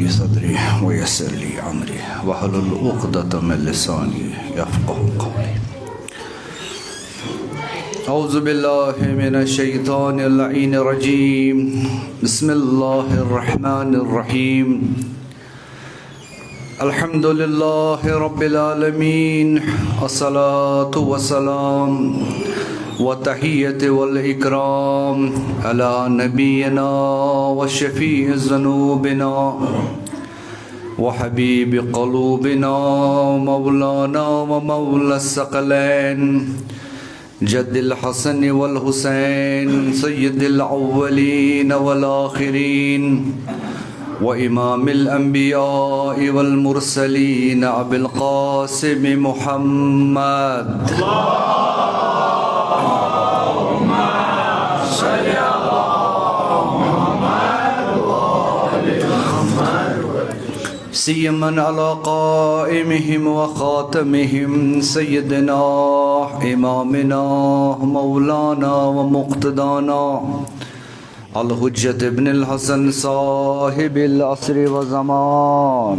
ली सदरी वयस्सिर ली अमरी वहलुल उक़दतम मिन लिसानी यफ़क़हू क़ौली। औज़ु बिल्लाहि मिनश शैतानिर लईनिर रजीम। बिस्मिल्लाहिर रहमानिर रहीम। अल्हम्दुलिल्लाहि रब्बिल आलमीन। अस्सलातु वस्सलाम व तहिय्यतु वल इकराम अला नबियना व शफ़ीइ ज़ुनूबिना व हबीब क़ुलूबिना मौलाना व मौला सकलैन जद्दिल हसन वल हुसैन सय्यिदिल अव्वलीन वल आखिरीन व इमामिल अंबिया वल मुरसलीन अबिल क़ासिम मुहम्मद। सियमन अला क़ाइमिहिम व ख़ातमिहिम सय्यदना इमामिना मौलाना व मुक़्तदाना अल हुज्जत इब्नुल हसन साहिबिल अस्र व ज़मान।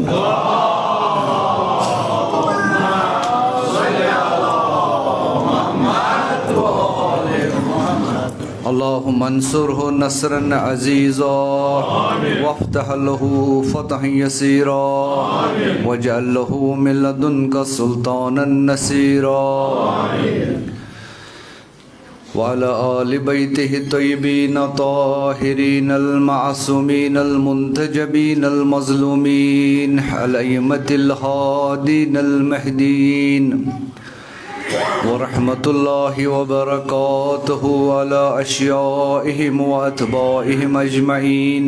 अल्लाहुम्मा अंसुरहु नस्रन अज़ीज़ा वफ़्तह लहू फ़तहन यसीरा वजअल लहू मिन लदुन्का सुल्तानन नसीरा वअला आलि बैतिहि तय्यबीन ताहिरीन अल मासूमीन अल मुंतजबीन अल मज़लूमीन अल अइम्मतिल हादीन अल महदीन व रहमतुल्लाहि व बरकातुहु अला अशियाइहिम व अतबाइहिम अजमईन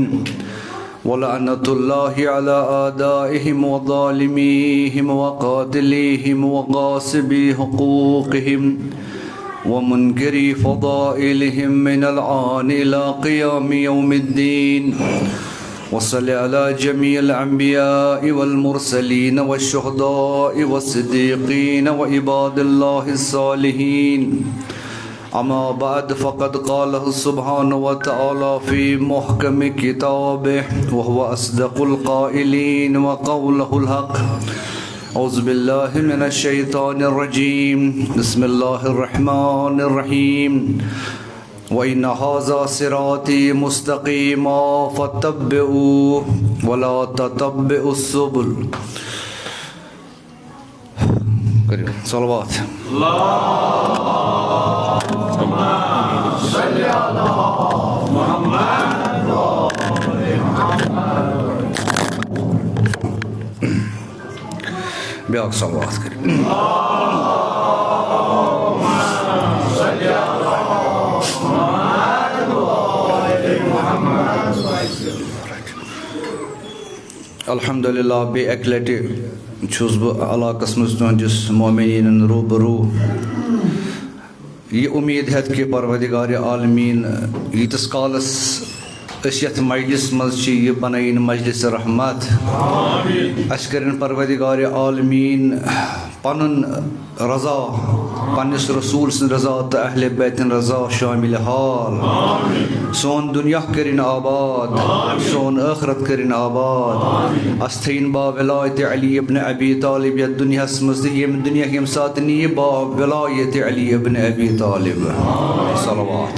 व लअनतुल्लाहि अला आदाइहिम व ज़ालिमीहिम व क़ातिलीहिम व ग़ासिबी हुक़ूक़िहिम व मुनकिरी फ़दाइलिहिम मिनल आन इला क़ियामि यौमिद्दीन। वसल्लि अला जमीइल अंबियाइ वल मुरसलीन वश्शुहदाइ वस्सिद्दीक़ीन व इबादिल्लाहिस सालिहीन। अम्मा बाद फ़क़द क़ालहु सुब्हानहु व तआला फ़ी मुहकमि किताबिहि व हुवा अस्दक़ुल क़ाइलीन व क़ौलुहुल हक़। औज़ु बिल्लाहि मिनश शैतानिर रजीम। बिस्मिल्लाहिर रहमानिर रहीम। व इन्ना हाज़ा सिराती मुस्तक़ीमा फ़त्तबिऊहु व ला तत्तबिउस सुबुल। करिए सलवात। अल्लाहुम्मा सल्लि अला मुहम्मद व आलि मुहम्मद। ब्याक सलवात करिए। अल्हम्दुलिल्लाह बे एक लटि छुस बह अलाकस मज तुहंदिस मोमिनीन रूबरू ये उम्मीद है कि परवदिगार आलमीन यीतिस कालस यथ मजलिस मज यह बनाइन मजलिस रहमत अस करें परवदिगार आलमीन पनुन रज़ा पन्निस रसूल सं रज़ा तो अहले बैतन रज़ा शामिल हाल। सोन दुनिया करिन आबाद सोन आखरत करिन आबाद। अस्थीन बा विलायत अली इब्न अबी तालिब यत दुनिया मज यम दुनिया यम साथ नी बा विलायत अली इब्न अबी तालिब। सलवात।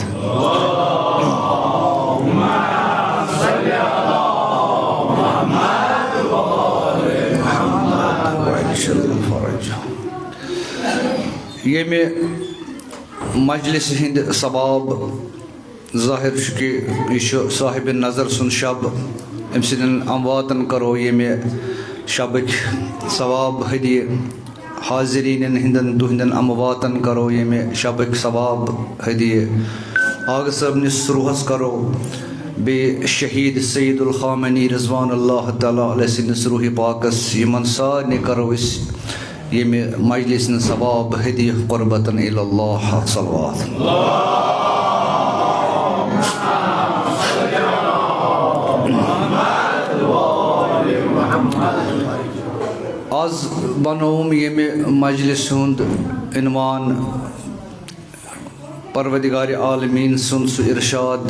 ये में मजलिस हिंद सबाब ज़ाहिर कि यह साहिब नज़र सुन शब अम सदन अमवातन करो ये में शब सवाब हदी हाजिरीन हिंदन दुहिंदन अमवातन करो ये में शब सवाब हदी आग सब निसरूहस करो बे शहीद सईदुल ख़ामनी रिज़वान अल्लाह तआला अलैहि नसरूह पाकस यमन सारने करो इस ये में मजलिस सवाब हदी क़ुरबतन इलल्लाह। सलवात। आज बनोम ये में मजलिस हुंद इनवान परवदिगार आलमीन सुन सु इरशाद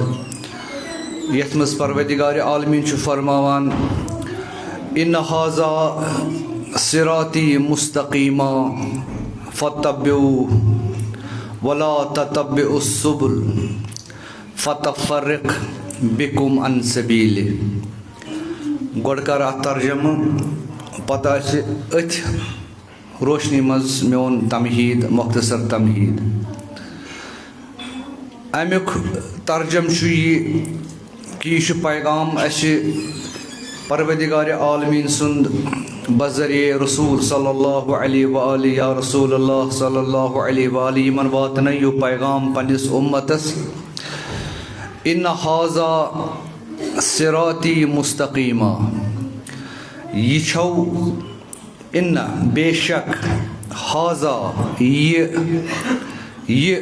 यथ मज परवदिगार आलमीन फरमावान इन हाजा सिराती मुस्तकीमा फत्तबिऊ वला तत्तबिउस सुबुल फतफर्रिक बिकुम अन सबील। गोड़ कर तर्जम पता अथ रोशनी मज मोन तमहीद मुख्तसर तमहीद। अमुक तर्जम ये कि यह पैगाम परवरदिगार आलमीन सुंद बज़रिए रसूल सल्लल्लाहु अलैहि वआलिहि या रसूलुल्लाह सल्लल्लाहु अलैहि वआलिहि यमन वातन यह पैगाम पन्निस उम्मतस। इन हाजा सिराती मुस्तकीमा यह छौ इन बेशक हाजा ये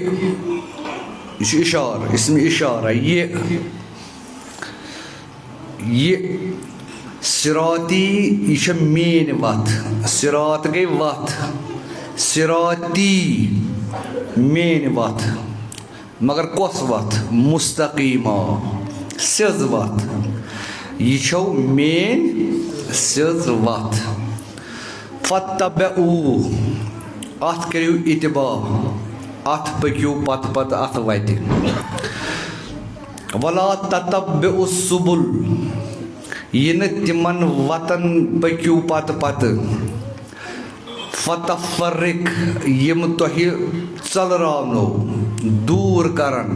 इशार इसमें इशारा ये सिराती यह मेन वत सिरात गई वत सिराती मेन वत मगर कस वत मुस्तकीमा सिज वत यह छौ मेन सिज वत। फत्तबिऊ अत करियो इत्तिबा अत पकियो पत पत अत वति। वला तत्तबिउस सुबुल यह न तिमन वतन पकियो पत पत। फतफर्रिक यम तोहि चलरावनो दूर करन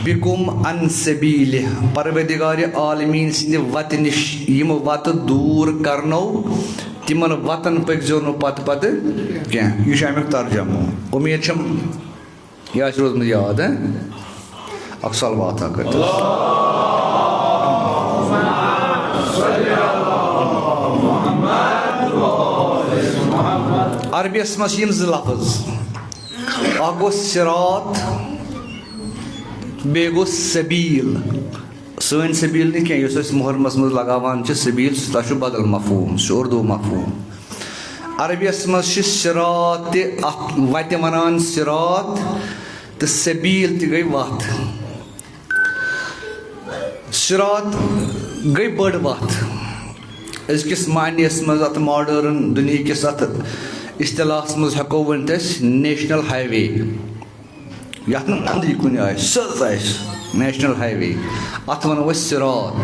बिकुम अन सबील परवरदिगार आलमीन सिंध वत निश यम वत दूर करनो तिमन वतन पकजो नो पत पत क्या। यह अमुक तर्जम उम्मीद यह रोजम याद है अक्सल बात कर अरबियस मज लफ्ज अख गो सिरात बे गो सबील सन सबील न क्या मुहर्रमस मज लगावान सबील तह बदल मफहूम उर्दू मफहूम। अरबियस मज सिरात वत वनान सिरात तो सबील त गई वत। सिरात गई बड़ वत अजकिस मानियस मज अत मॉडर्न दुनिया किस अत इस्तिलाहस मज हेको वनित नेशनल हाईवे यथ अंदर कुन सज नेशनल हाईवे अत वनो सिरात।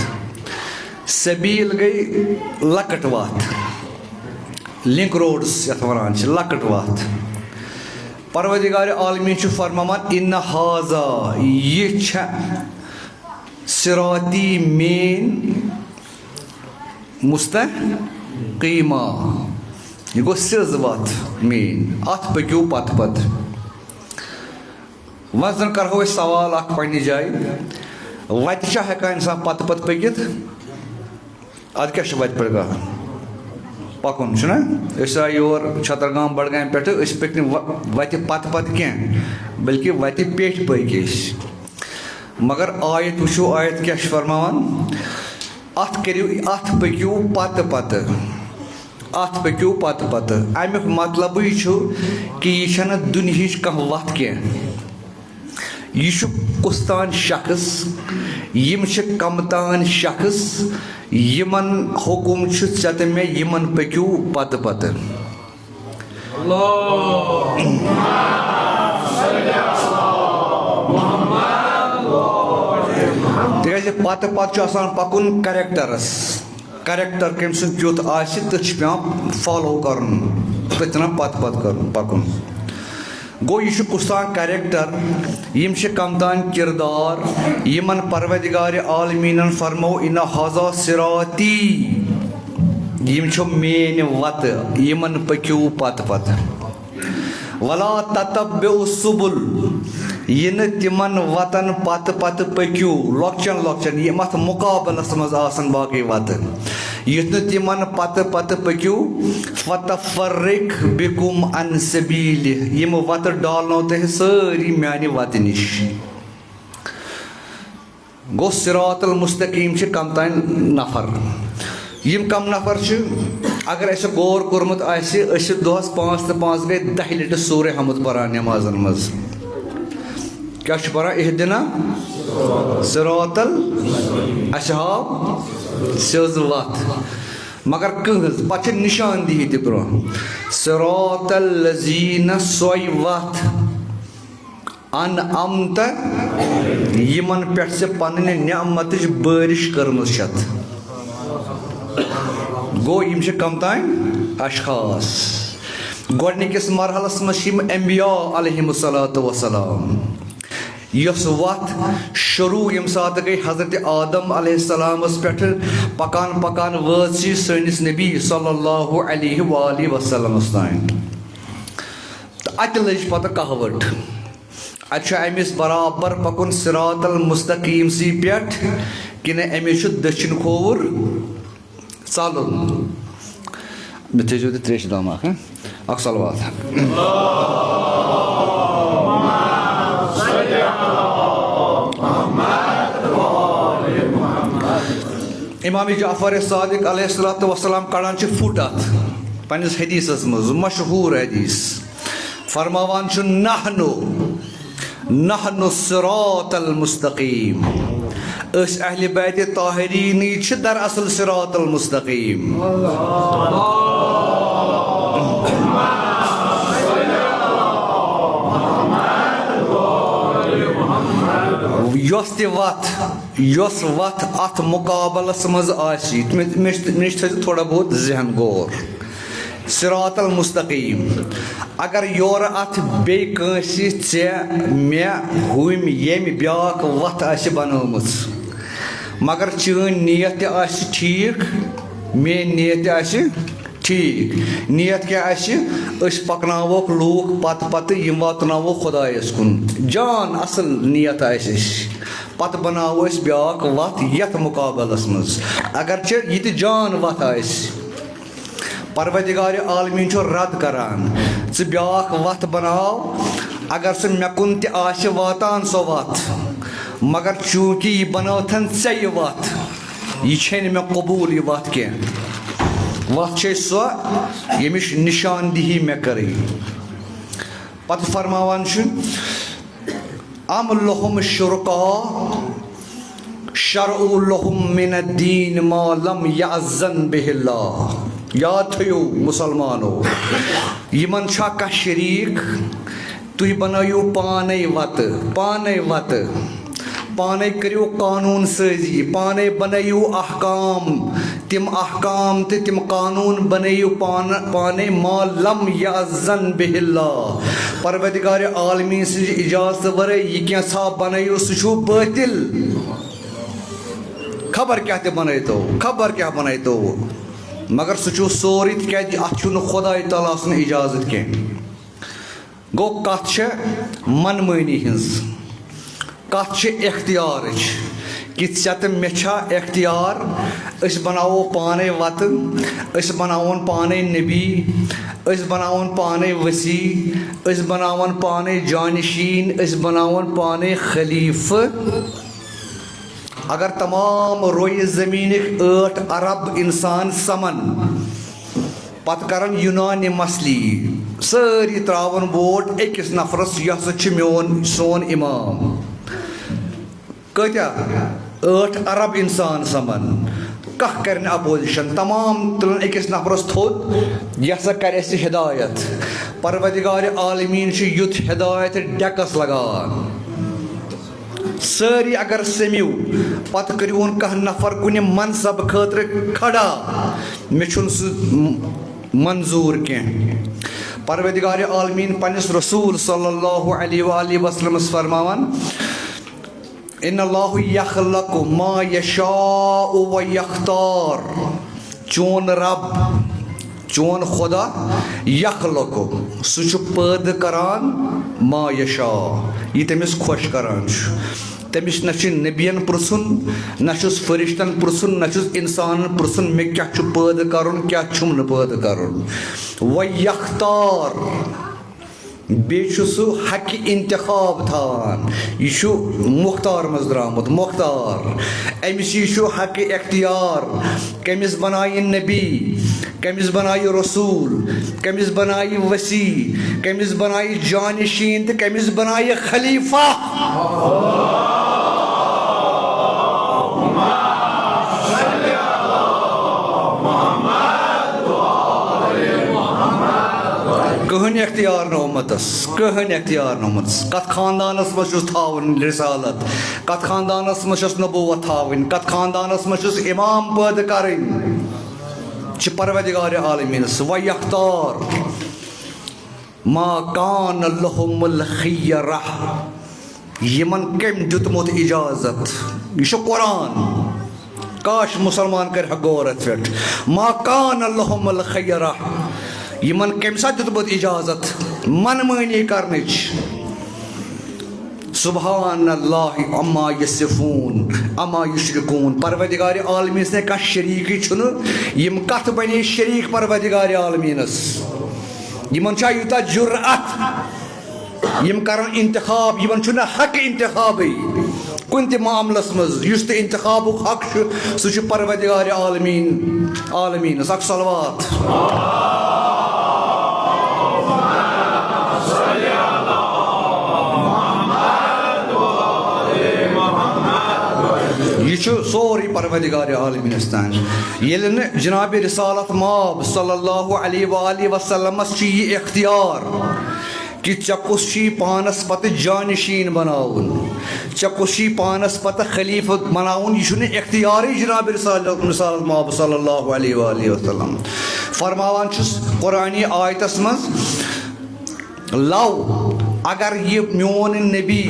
सबील गई लकट वत लिंक रोड्स यथ वनान लकट वत। परवरदिगार आलमीन फरमान इन हाजा यह सिराती मेन मुस्तकीमा यह गो सिज वत मेन अत पकियो पत पत। वजन करो सवाल अख पन्ने जाए वत हेका इंसान पत पत पकित अद क्या वत पे गा पकुन योर छतरगाम बड़गाम पे पक वत पत पत क्या बल्कि वत पेट पक मगर आयत वो आयत क्या फरमान अत करियो अत पकियो पत पत अत पकियो पत पत। अमुक मतलब यह कि यह दुनिया कह वत क्या यह कुस्तान शख्स यम कमतान शख्स यमन हुकुम चत मे यमन पकियो पत पत। तक पत पत पकुन करेक्टरस करेक्टर कम सुत पे फॉलो कर तना पत पत कर पकुन गो यह कुस्तान करेक्टर यम कमतान किरदार यमन परवरदिगार आलमीन फरमो इन हाजा सिराती यम मेन वत यमन पकियो पत पत। वला तत्तबिउस सुबुल यह न तिमन वतन पत पत पकियो लॉक्चन लॉक्चन ये मत मुकाबलस मज आसन बाकी वत यह न तिमन पत पत पकियो फतफर्रिक बिकुम अन सबील यम वत डालनो तह सारी म्यानि वत निश। गो सिरातुल मुस्तकीम कम तान नफर यम कम नफर अगर अस गौर कोर्मुत दोहस 5 तो 5 गई 10 लट सूरह हमद परान नमाजन मज क्या परान इहदिना सिरातल अशहाब सेज वत मगर कहज पे निशानदेही ति ब्रो सिरातल लजीन सोय वत अन अमत यमन पे से पन्न नियमत बारिश कर्म गो यम कम तान अशखास गोडनिकिस मरहलस मम अम्बिया अलैहिमुस्सलातु वस्सलाम यस वत शुरू यम सात गई हजरत आदम अलैहिस्सलामस पे पकान पकान वाज सनिस नबी सल्लल्लाहु अलैहि वसल्लम तान तो अत लज पत कहवट अत अमिस बराबर पकुन सिरातल मुस्तकीम सी पे कि अमिस दक्षिण खोवर चलन मे थो त्रेश दाम अख सलवात इमाम जाफर सादिक अलैहिस्सलातु वस्सलाम कड़ान फुट अत पन्निस हदीसस मज मशहूर हदीस फरमावान नहनु सिरातल मुस्तकीम अस अहले बैत ताहिरीन दरअसल सिरातल मुस्तकीम यस वत अत मुकाबलस मज आसी निश थोड़ा बहुत जहन गौर सिरातल मुस्तकीम अगर योर अत बे कंसी चे मे हुम यम ब्याक वत आसि बनोमुस मगर चीन नियत आसि ठीक मे नियत आसि ठीक नियत क्या आसि अस पकनावोक लूक पत पत यम वातनावो खुदायस कुन जान असल नियत आसि पत बनावो अस ब्याक वत यथ मुकाबलस मज अगर चे ये जान वत आसि परवदिगार आलमीन रद करान च ब्याक वत बनाव अगर सह मे कुन त आसि वातान सो वत मगर चूंकि यह बनौथन ऐ यह वत यह मे कबूल यह वत कह वत सो यमिश निशानदेही मे कर पत फरमावान अम लहुम शुरका शरउ लहुम मिन दीन मा लम यअज़न बिहिल्लाह याद थो मुसलमानो यमन छा कह शरीक तुह बनायो पाने वत पाने करियो कानून साजी पाने बनायो अहकाम तिम कानून बनायो पाने मा लम यअज़न बिहिल्लाह परवदिगार आलमीन से इजाजत वर यह क्या बनायो सह बातिल खबर क्या बनातो मगर सह सोरी अत खुदाई ताला सुन इजाजत कह गो कत मनमानी हज कत इख्तियार कि ऐ मे इख्तियार अस बनावो पाने वत अस बनावन पाने नबी अस बनावन पाने वसी अस बनावन पाने जानशीन अस बनावन पाने खलीफ अगर तमाम रोय ज़मीन 8 अरब इंसान समन पत करन यूनानी मसली सारी त्रावन वोट अकिस नफरस यह मोन सोन इमाम कत्या 8 अरब इंसान समन कह कर अपोजिशन तमाम तुलन अकिस नफरस थोद यह कर हिदायत परवदिगार आलमीन युथ हिदायत डेकस लगान सारी अगर समिव पत करियोन कह नफर कुन मनसब खतर खड़ा मे मंजूर कह परवदिगार आलमीन पन्निस रसूल सल्लल्लाहु अलैहि वसल्लम फरमावन इन्नल्लाहु यखलकु मा यशाउ व यख्तार चोन रब चोन खुदा यखलकु सह पैद करान मा यशा यह तमिस खुश करान तमिस न नबियन पुरसन न फरिश्तन पुरसन न इंसान पुरसन मे क्या पैद करुन क्या छुम पैद करुन व यख्तार बे सह हक इंतखाब थान यह मुख्तार मज द्रामुत मुख्तार अमिस यह हक इख्तियार कमिस बनाई नबी कमिस बनाई रसूल कमिस बनाई वसी कमिस बनाई जानशीन तो कमिस बनाई खलीफा कहन इख्तियार नोमतस कहन इख्तियार नोमतस कत खानदानस मज थावन रिसालत कत खानदानस मज नबूवत थावन कत खानदानस मज इमाम पैदा करन परवरदिगार आलमीनस व यख्तार मा कान लहुमुल खियरा यमन कम दुतमुत इजाजत यह कुरान काश मुसलमान कर गौर पे मा कान लहुमुल खियरा यमन कम सा दुतमुत इजाजत मनमानी करने सुबहानल्लाहि अम्मा यसिफून अम्मा युशरिकून परवरदिगार आलमीनस ने कह शरीक छुन यम कथ बने शरीक परवरदिगार आलमीनस यमन छा यूता जुर्अत यम करन इंतखाब यमन छुना हक इंतखाब कुन ते मामलस मज युस ते इंतखाब हक सु परवरदिगार आलमीन अक सलवात यह सोरी परवरदिगार आलमीनस तान येल न जनाब रिसालत माब सल्लल्लाहु अलैहि वसल्लमस यह इख्तियार कि चकुस पानस पत जानशीन बनाउन चकुस पानस पत खलीफ बनाउन यह इख्तियार जनाब रिसालत माब सल्लल्लाहु अलैहि वसल्लम फरमावान कुरानी आयतस मज लव अगर ये मोन नबी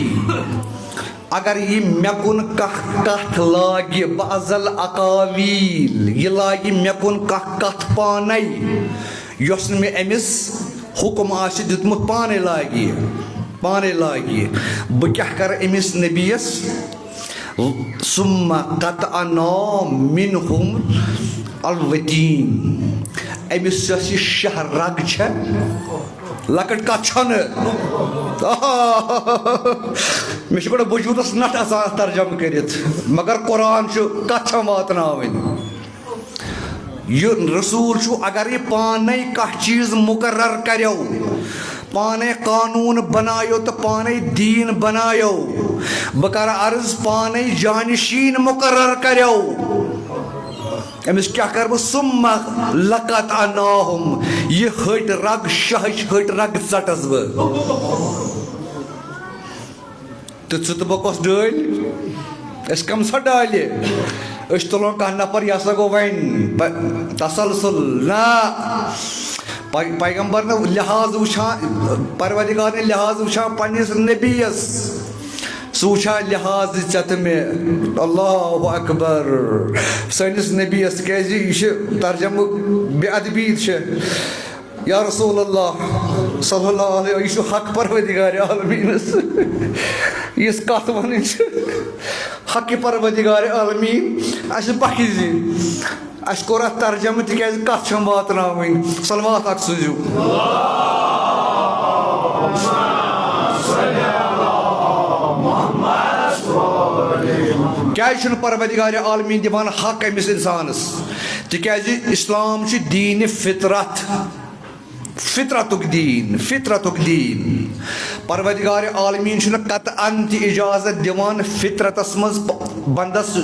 अगर ये मेकुन कथ लागे बाजल अकावील यह लागे मेकुन कथ पाने यस मे अमिस हुक्म आसि दितमुत पाने लागे बह क्या कर अमिस नबीस सुम्मा कतअना मिनहुम अलवतीन अमिस यस शह रग छ लकट कत छन मे गोड़ वजूदस नट आसान तर्जम करित मगर कुरान कत वातनावन यह रसूल अगर यह पाने कह चीज मुकर्रर करो पाने कानून बनायो तो पाने दीन बनायो बह कर अर्ज पाने जानशीन मुकर्रर करो अमिस क्या कर सुम्मा लकत अनाहुम यह हट रग शहश हट रग चटस तो बह कस डाल कम सा डाले तुलो कह नफर यह सा गो वन तसलसल ना पैगम्बर ने लिहाज वुचान परवरदिगार ने लिहाज वुचान पन्निस नबीस सह वुचान लिहाज चत मे अल्लाहु अकबर सनिस नबीस क्या तर्जम बेअदबी या रसूल अल्लाह सल्लल्लाहु अलैहि वसल्लम हक परवरदिगार आलमीनस इस कत वन हक परवरदिगार आलमीन अस बखी अस कोर तर्जम तिक कत वातन सलवात अख सूजू क्या परवरदिगार आलमीन दिवान हक अमिस इंसानस तिकाज इस्लाम दीन फितरत फितरतुक दीन परवरदिगार आलमीन कत अन इजाजत दिवान फितरतस मज बंदस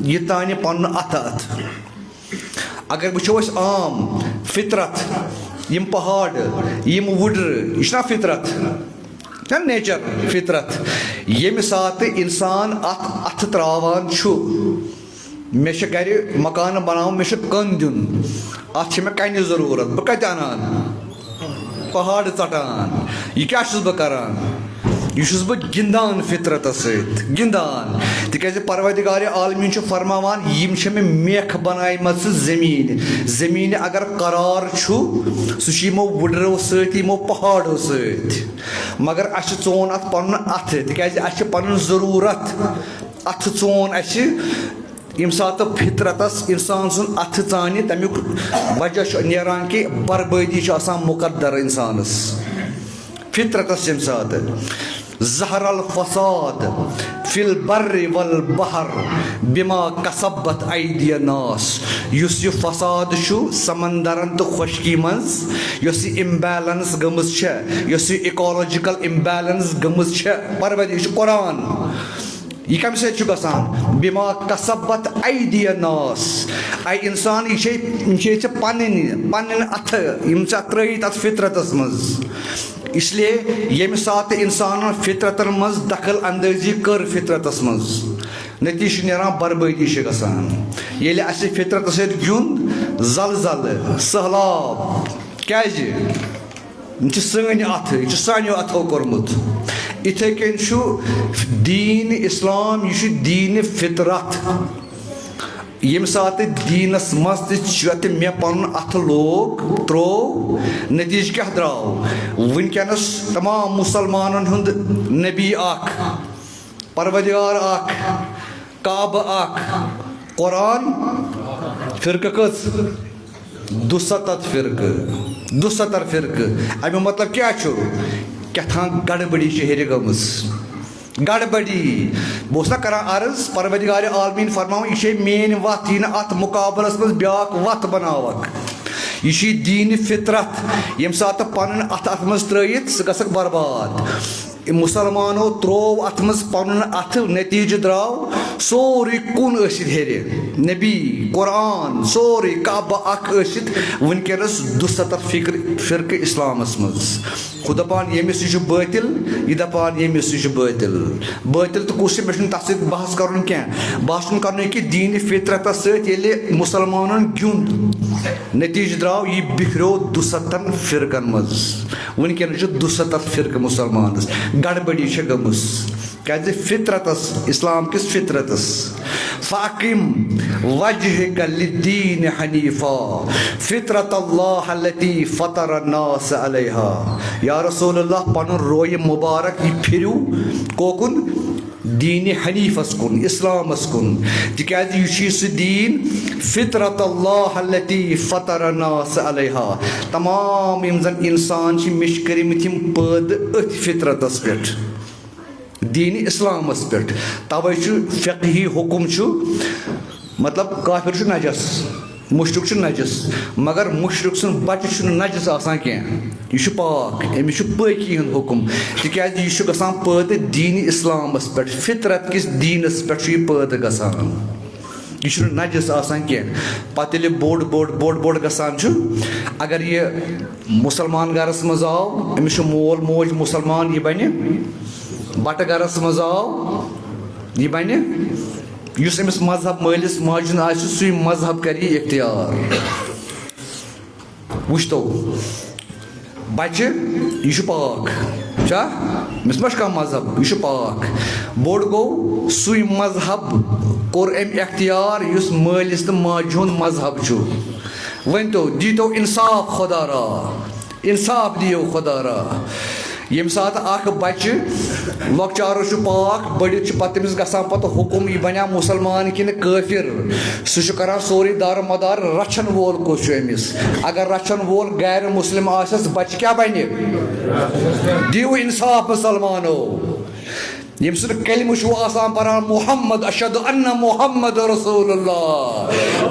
यह तान पन अथ अगर वो आम फितरत यम पहाड़ यम वुडर यह फितरत नेचर फितरत ये सात इंसान अथ त्रावान मे गर मकान बनाव मे कन दिन अत मे कन जरूरत बह कत अनान पहाड़ चटान यह क्या बह करान यह बह गिंदान फितरत गिंदान तिक परवरदिगार आलमीन फरमावान यम मे मेख बनायम जमीन अगर करार सह यमो वुडरो सो पहाड़ो सत मगर अस चोन अत पन अथ तिक पन जरूरत अथ चोन अस यम सात फितरतस इंसान सुन अथ चान तमुक वजह नेरान कि बर्बादी मुकद्दर इंसानस फितरतस यम सात ज़हरल फसाद फिल बर्रि वल बहर बिमा कसब्बत ऐदिय नास युस यह फसाद समंदरन तो खुशकी मज युस इम्बैलेंस गमज युस इकोलॉजिकल इम्बैलेंस गमज परवरदिगार कुरान यह कम से गसान बिमा कसब्बत ऐदिय नास इंसान यह पन अथ यम त्रत अत फितरतस मज इसलिए यम सात इंसान फितरतन मज दखल अंदाजी कर फितरतस मज नतीज नेरान बर्बादी गसान येले असे फितरत सत गिंद जलजल सहलाब क्या सन अथ यह सानो अथो कोर्मुत इथे कन दीन इस्लाम यह दीन फितरत यम सात दीनस मज मे पन अथ लोग त्रो नतीज क्या द्राव वनकस तमाम मुसलमान हुंद नबी अख परवदिगार अख काब अख कुरान फिरक कस 270 फिरक अमु मतलब क्या क्या गड़बड़ी हेर गमस गड़बड़ी बह कर अर्ज परवदिगार आलमीन फरमाव यह मेन वत यह अत मुकाबलस मज ब्याक वत बनावक यह दीन फितरत यम सात पन अत मज त्रयित सह गसक बर्बाद मुसलमानो त्रोव अत मज पन अथ नतीज द्राव सोरी कुन हेर नबी कुरान सोरी काब अख वनकस 270 फिरक इस्लामस मज खुद दपान यमिस यह बातिल यह दपान यमिस यह बातिल तो कुछ मे तथ बहस कर बहस कर कि दीन फितरत सत्य मुसलमान गिंद नतीज द्राव यह बिखरो 270 फिरकन मज वनकन 270 फिरक मुसलमान गड़बड़ी गमस क्या फितरतस इस्लाम किस फितरतस फ़ाकिम वजहक लिद्दीन हनीफा फितरत अल्लाह अल्लती फतर अन्नास अलैहा या रसूल अल्लाह पन रोय मुबारक यह फिरू कोकुन दीन हनीफस कुन इस्लामस कुन तिकाज यह सह दीन फितरत अल्लाह अल्लती फतर अन्नास अलैहा तमाम यम जन इंसान मिश करमित यम पैद अथ फितरतस पे दीन इस्लामस पे तवे फ़िक़ही हुकुम मतलब काफिर नजस मुशरिक नजस मगर मुशरिक सुन बच्चे नजस आसान कह यह पाक अमिस पाकी हूँ हुकुम तिकाज यह गसान पैद दीन इस्लामस पे फितरत किस दीनस पे पैद गसान यह नजस आसान कह पे बोड़ बोड़ बोड़ बोड़ गसान अगर यह मुसलमान गरस मज आव अमिस मोल मोज मुसलमान यह बन बट गरस मज आव यह बन युस अमिस मजहब मालिस माजुन आसि सुई मजहब कर इख्तियार वुचतो बच्चे यह पाक क्या अमिस मा कह मजहब यह पाक बोड़ गो सुई मजहब कोर अम इख्तियार युस मालिस तो माजु हुंद मजहब वन तो दीतो इंसाफ खुदारा इंसाफ दियो खुदारा यम सात अख बच्चे लॉकचारो पाक बड़ित पे गसान पे हुकुम यह बना मुसलमान कि काफिर सह कर सोरी दार मदार रचन वोल कुछ अमिस अगर रचन वोल गैर मुस्लिम आसस बच्चे क्या बन दियो इंसाफ मुसलमानो यम सद कलम आसान परान मोहम्मद अशहदु अन्ना मोहम्मद रसूलुल्लाह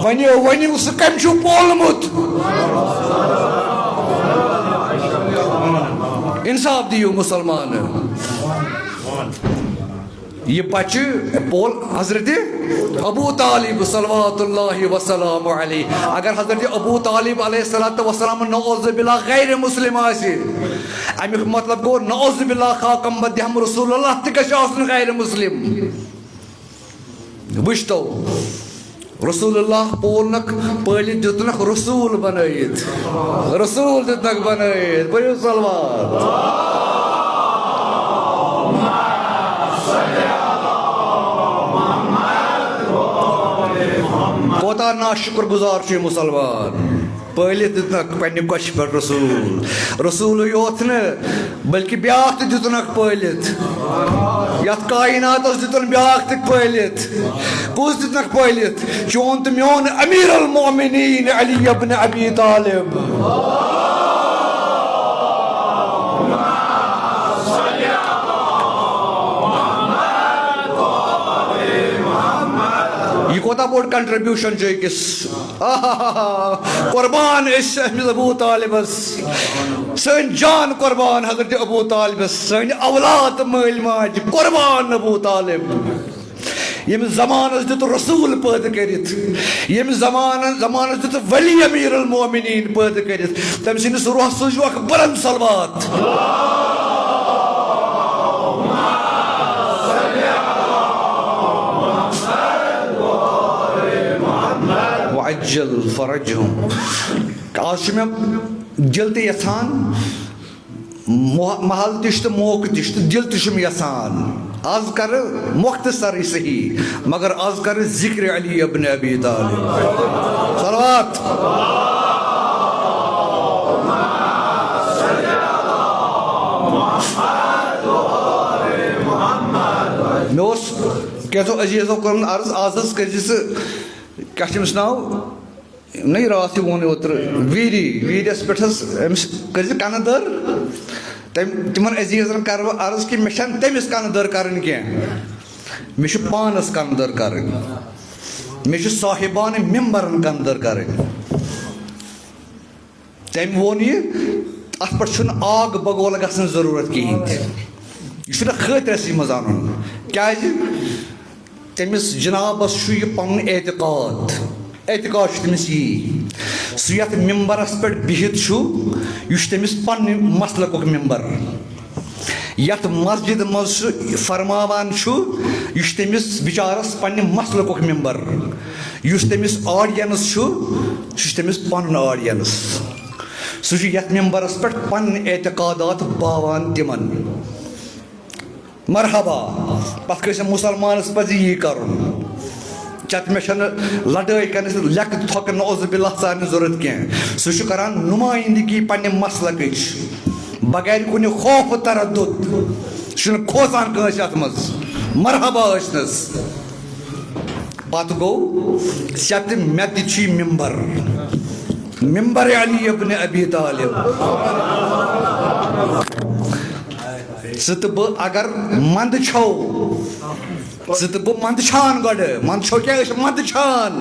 वनियो सह कम बोलमुत इंसाफ दियो मुसलमान यह बच्चे पोल हजरत अबू तालिब सल्लल्लाहु वसल्लम अलैहि अगर हजरत अबू तालिब अलैहि वसल्लम नौज़ बिल्लाह गैर मुस्लिम आसि अमिक मतलब गो नौज़ बिल्लाह खाकम बदहम रसूलुल्लाह तक गैर मुस्लिम वुचतो रसूलुल्लाह पोलनक पहले दितनक रसूल बनैत रसूल दितनक बनैत बड़े सलवार कोता ना शुक्र गुजार मुसलमान पहले दितनक पे कश पे रसूल रसूल योत न बल्कि ब्याख दितनक पहलित यथ कायनात दितन ब्याख पहलित कुछ दितनक पहलित चोन तो मोन अमीर अल मोमिनीन अली इब्न अबी तालिब यह कोता बोड़ कंट्रीब्यूशन अकिस कुर्बान अबू तालिबस सन जान कुर्बान हजरत अबू तालिबस सन औलाद मल माज कुर्बान अबू तालिब यम ज़मानस दित रसूल पैदा करित यम ज़मानस दित वली अमीर अल मोमिनीन पैदा करित तम सिंदस रूह सोजो अख बुलंद सलवात वअज्जल फरजहुम आज में जल्दी यसान महल तिश तो मौक तिश तो दिल तिशम यसान आज कर मुख्तसर सही मगर आज कर जिक्र अली इब्न अबी तालिब सलवात मे कैसो अजीजो कर अर्ज आज क्या नाव नहीं रात वो ओतर वीरस पे कर कनदर तिमन अजीजन कर अर्ज कि मे तमिस कनदर कर मे पानस कनदर कर मे साहिबान मेम्बरन कनदर कर तम वो अत पे आग बगोल गसन जरूरत कहें यह खतरस मज अन क्या तमिस जनाबस पन एतकाद तमिस यी सह मेम्बरस पे बिहित तमिस पन्ने मसलक मेम्बर यथ मस्जिद मज फरमावान यह तमिस बिचारस पन्ने मसलक मेम्बर तमिस ऑडियंस तमिस पन ऑडियंस सह यथ मेम्बरस पे पन एतकादात बावान तिमन मरहबा पे मुसलमानस पज यी कर चत मे लड़ाई कर लेक थोक नौजुबिल्ला सारे जरूरत कह सह करान नुमाइंदगी पन्ने मसलक बगैर कुन खौफ तरद्दुद खोसान कस अत मज मरहबा षनस पत गो सत मे ती मेम्बर अली इब्न अबी तालिब तो बह अगर मंद छो तो बह मंदछान गो मंद छो क्या मंद छान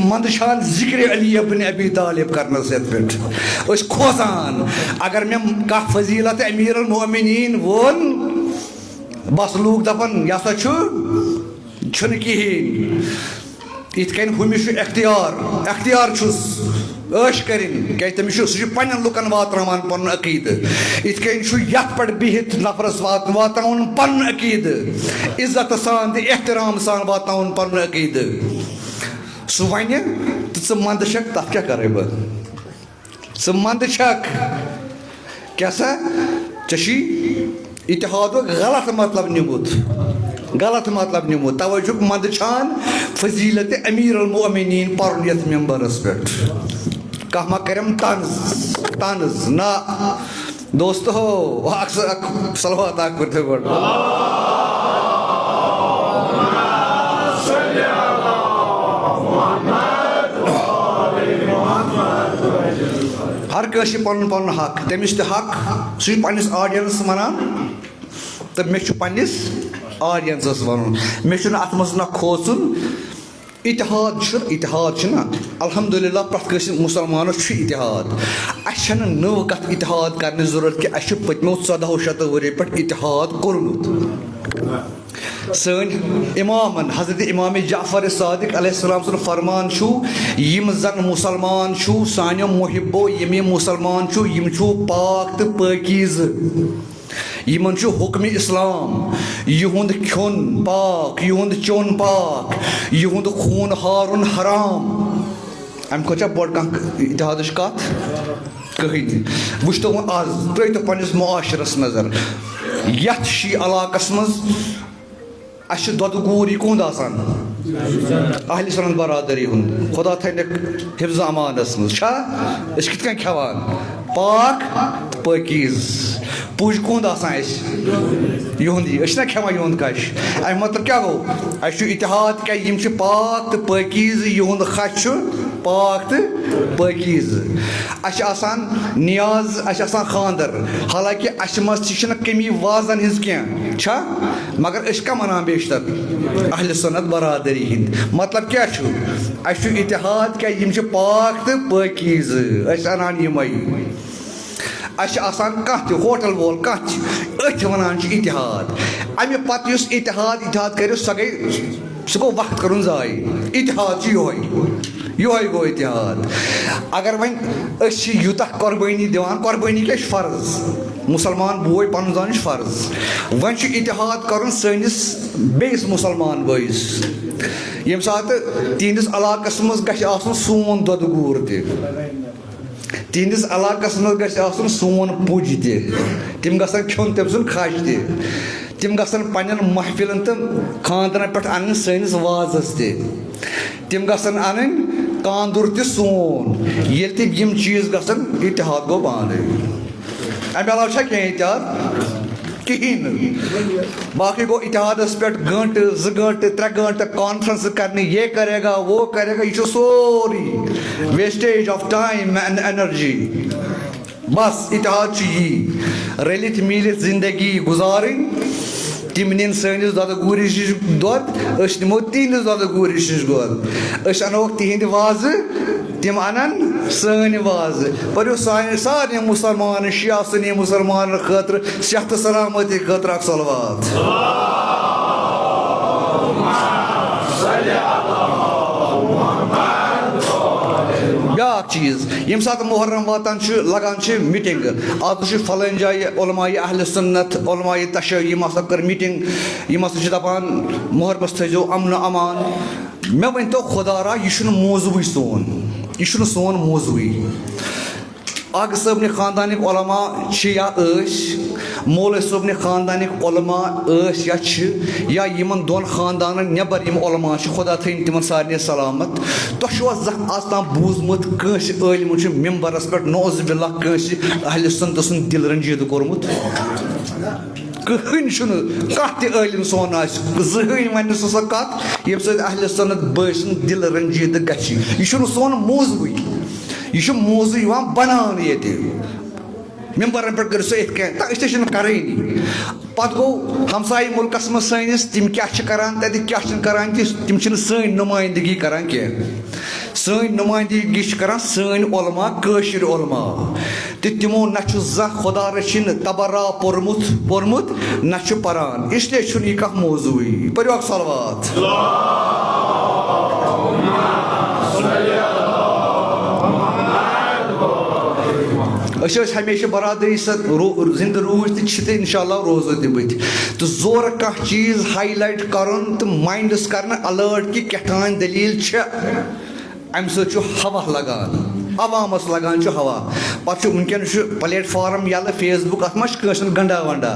मंदछान जिक्र अली इब्न अबी तालिब करनस पे खोसान अगर मे कह फजीलत अमीर अल मोमिनीन वोन बस लूक दपन यह कहें इत कन हुमिस अख्तियार ऐश कर क्या तमिस सह पन्न लुकन वातान पन अकीद इत कन यथ पे बिहित नफरस वातान पन अकीद इज्जत सान एहतराम सान वातान पन अकीद सह वन तो मंद छक तथ क्या कर बह मंद छक क्या सा ची इतिहाद गलत निमुत तवज्जो मंद छान फजीलत अमीर अल मोमिनीन पर यथ मेम्बरस पे कह करम तंज ना दोस्तो सलवात कर गो हर कस पन पन हक तमिस हक सह पन्निस ऑडियंस वनान तो मे पन्निस ऑडियंसस वन मे अत मज ना खोचुन इतिहाद ना अल्हम्दुलिल्लाह प्रत मुसलमानस इतिहाद अस नव कत इतिहाद करने जरूरत कि अस पत्मो 1400 वरी पे इतिहाद कोर्मुत सन इमामन हजरत इमाम जाफर सादिक अलैहिस्सलाम सुन फरमान यम जन मुसलमान सानो मुहिबो यम मुसलमान यम पाक तो पाकीज़ यमन हुक्म इस्लाम युंद खोन पाक युंद चोन पाक युंद खून हारुन हराम अम खोचा बोड़ इतिहाद कत कहीं वो तो आज त्रो तो पन्निस मुआशरस नजर यथ शी इलाकस मज अस दोद गूर कुंद आसान अहल सुन्नत बरादरी हुंद खुदा थन हिफ्ज़ अमानस मज कित कन खेवान पाक पाकीज़ पुज कुंद आसान युंद खेवान युंद कश अम मतलब क्या गो अस इतिहाद क्या यम पाक तो पाकीज़ युंद खश पाक तो पाकीज़ अस आसान नियाज अस खानदर हालांकि अस मज कमी वाजन हिज कह मगर अस क्या मनान बेशतर अहल सुन्नत बरादरी हिंद मतलब क्या अस इतिहाद क्या यम पाक तो पाकीज़ अस अनान यमई अस आसान कह होटल वोल कह अथ वनान इतिहाद अमे पत इतिहाद करो सह गो वक्त कर जाय इतिहाद योहे गो इतिहाद अगर वन यूत कुर्बानी दिवान कुर्बानी क्या फर्ज मुसलमान बोय पन जान फर्ज वन इतिहाद कर सनिस बेस मुसलमान बॉइस यम सात तिहंदिस इलाकस मज गसन सोन दुध गूर तिहंदिस इलाकस मज गसन सोन पुज तिम गसन खन तम सुन खश तिम गसन पन्न महफिलन तो खानदन पे अन सनिस वाजस तिम गसन अन कांदुर त सोन ये तिम चीज गसन इतिहाद गो पाने अमे अलाव क्या इतिहाद कहीं बाकी गो इतिहादस पे घंटे 2 घंटे 3 घंटे कॉन्फ्रेंस करने ये करेगा वो करेगा ये sorry wastage of time and energy बस इतिहाद रलित मिलित जिंदगी गुजारिन तिम नीन सनिस दद गूरिश दुद नमो तिहंदिस दद गूरिश दुद अनो तिहंद वाज तिम अनन सन वाज पर सारे मुसलमान शिया सुन्नी मुसलमान खतर सेहत सलामती खतर अख सलवात ब्याक चीज यम सात मुहर्रम वातान लगान मीटिंग आज फलान जाय उलमाए अहल सुन्नत उलमाए तशय्युई यम कर मीटिंग यम दपान मुहर्रमस थो अमन अमान मे वन तो खुदारा यह मौजूद सोन यह सोन मौजूद आग सबन खानदानिक उलमा या मौल सबन खानदानिक उलमा या यमन दोन खानदान नबर यम उलमा खुदा थन तिमन सारे सलामत तुह आज ताम बूजमुत कंस इलम मिम्बरस पे नौज़बिल्ला कंस अहल सुन्नत सुन दिल रंजीद कोर्मुत कहीं कह इलम सोन जहन वन सो कत ये अहल सुन्नत बय सुन दिल रंजीद गि यह सोन मौजूद यह मौजू बनान ये मिम्बरन पे कर सह करें पत गो हमसाय मुल्कस मज सनिस तिम क्या क्या तिम सन नुमाइंदगी करान सन नुमाइंदगी करान सन उलमा कशिर उलमा तो तिमो न खुदा रचिन तबर्रा पोर्मुत न परान इसलिए यह कह मौजू पर्यो अख सलवात हमेशा बरादरी जिंद रूज तो इंशाल्लाह रोजो तबत तो जोर कह चीज हाईलाइट कर तो माइंडस कर अलर्ट कि कठान दलील अमि सो हवा लगान अवामस लगान हवा पे वनकन प्लेटफार्म यल फेसबुक अत मस गंडा वंडा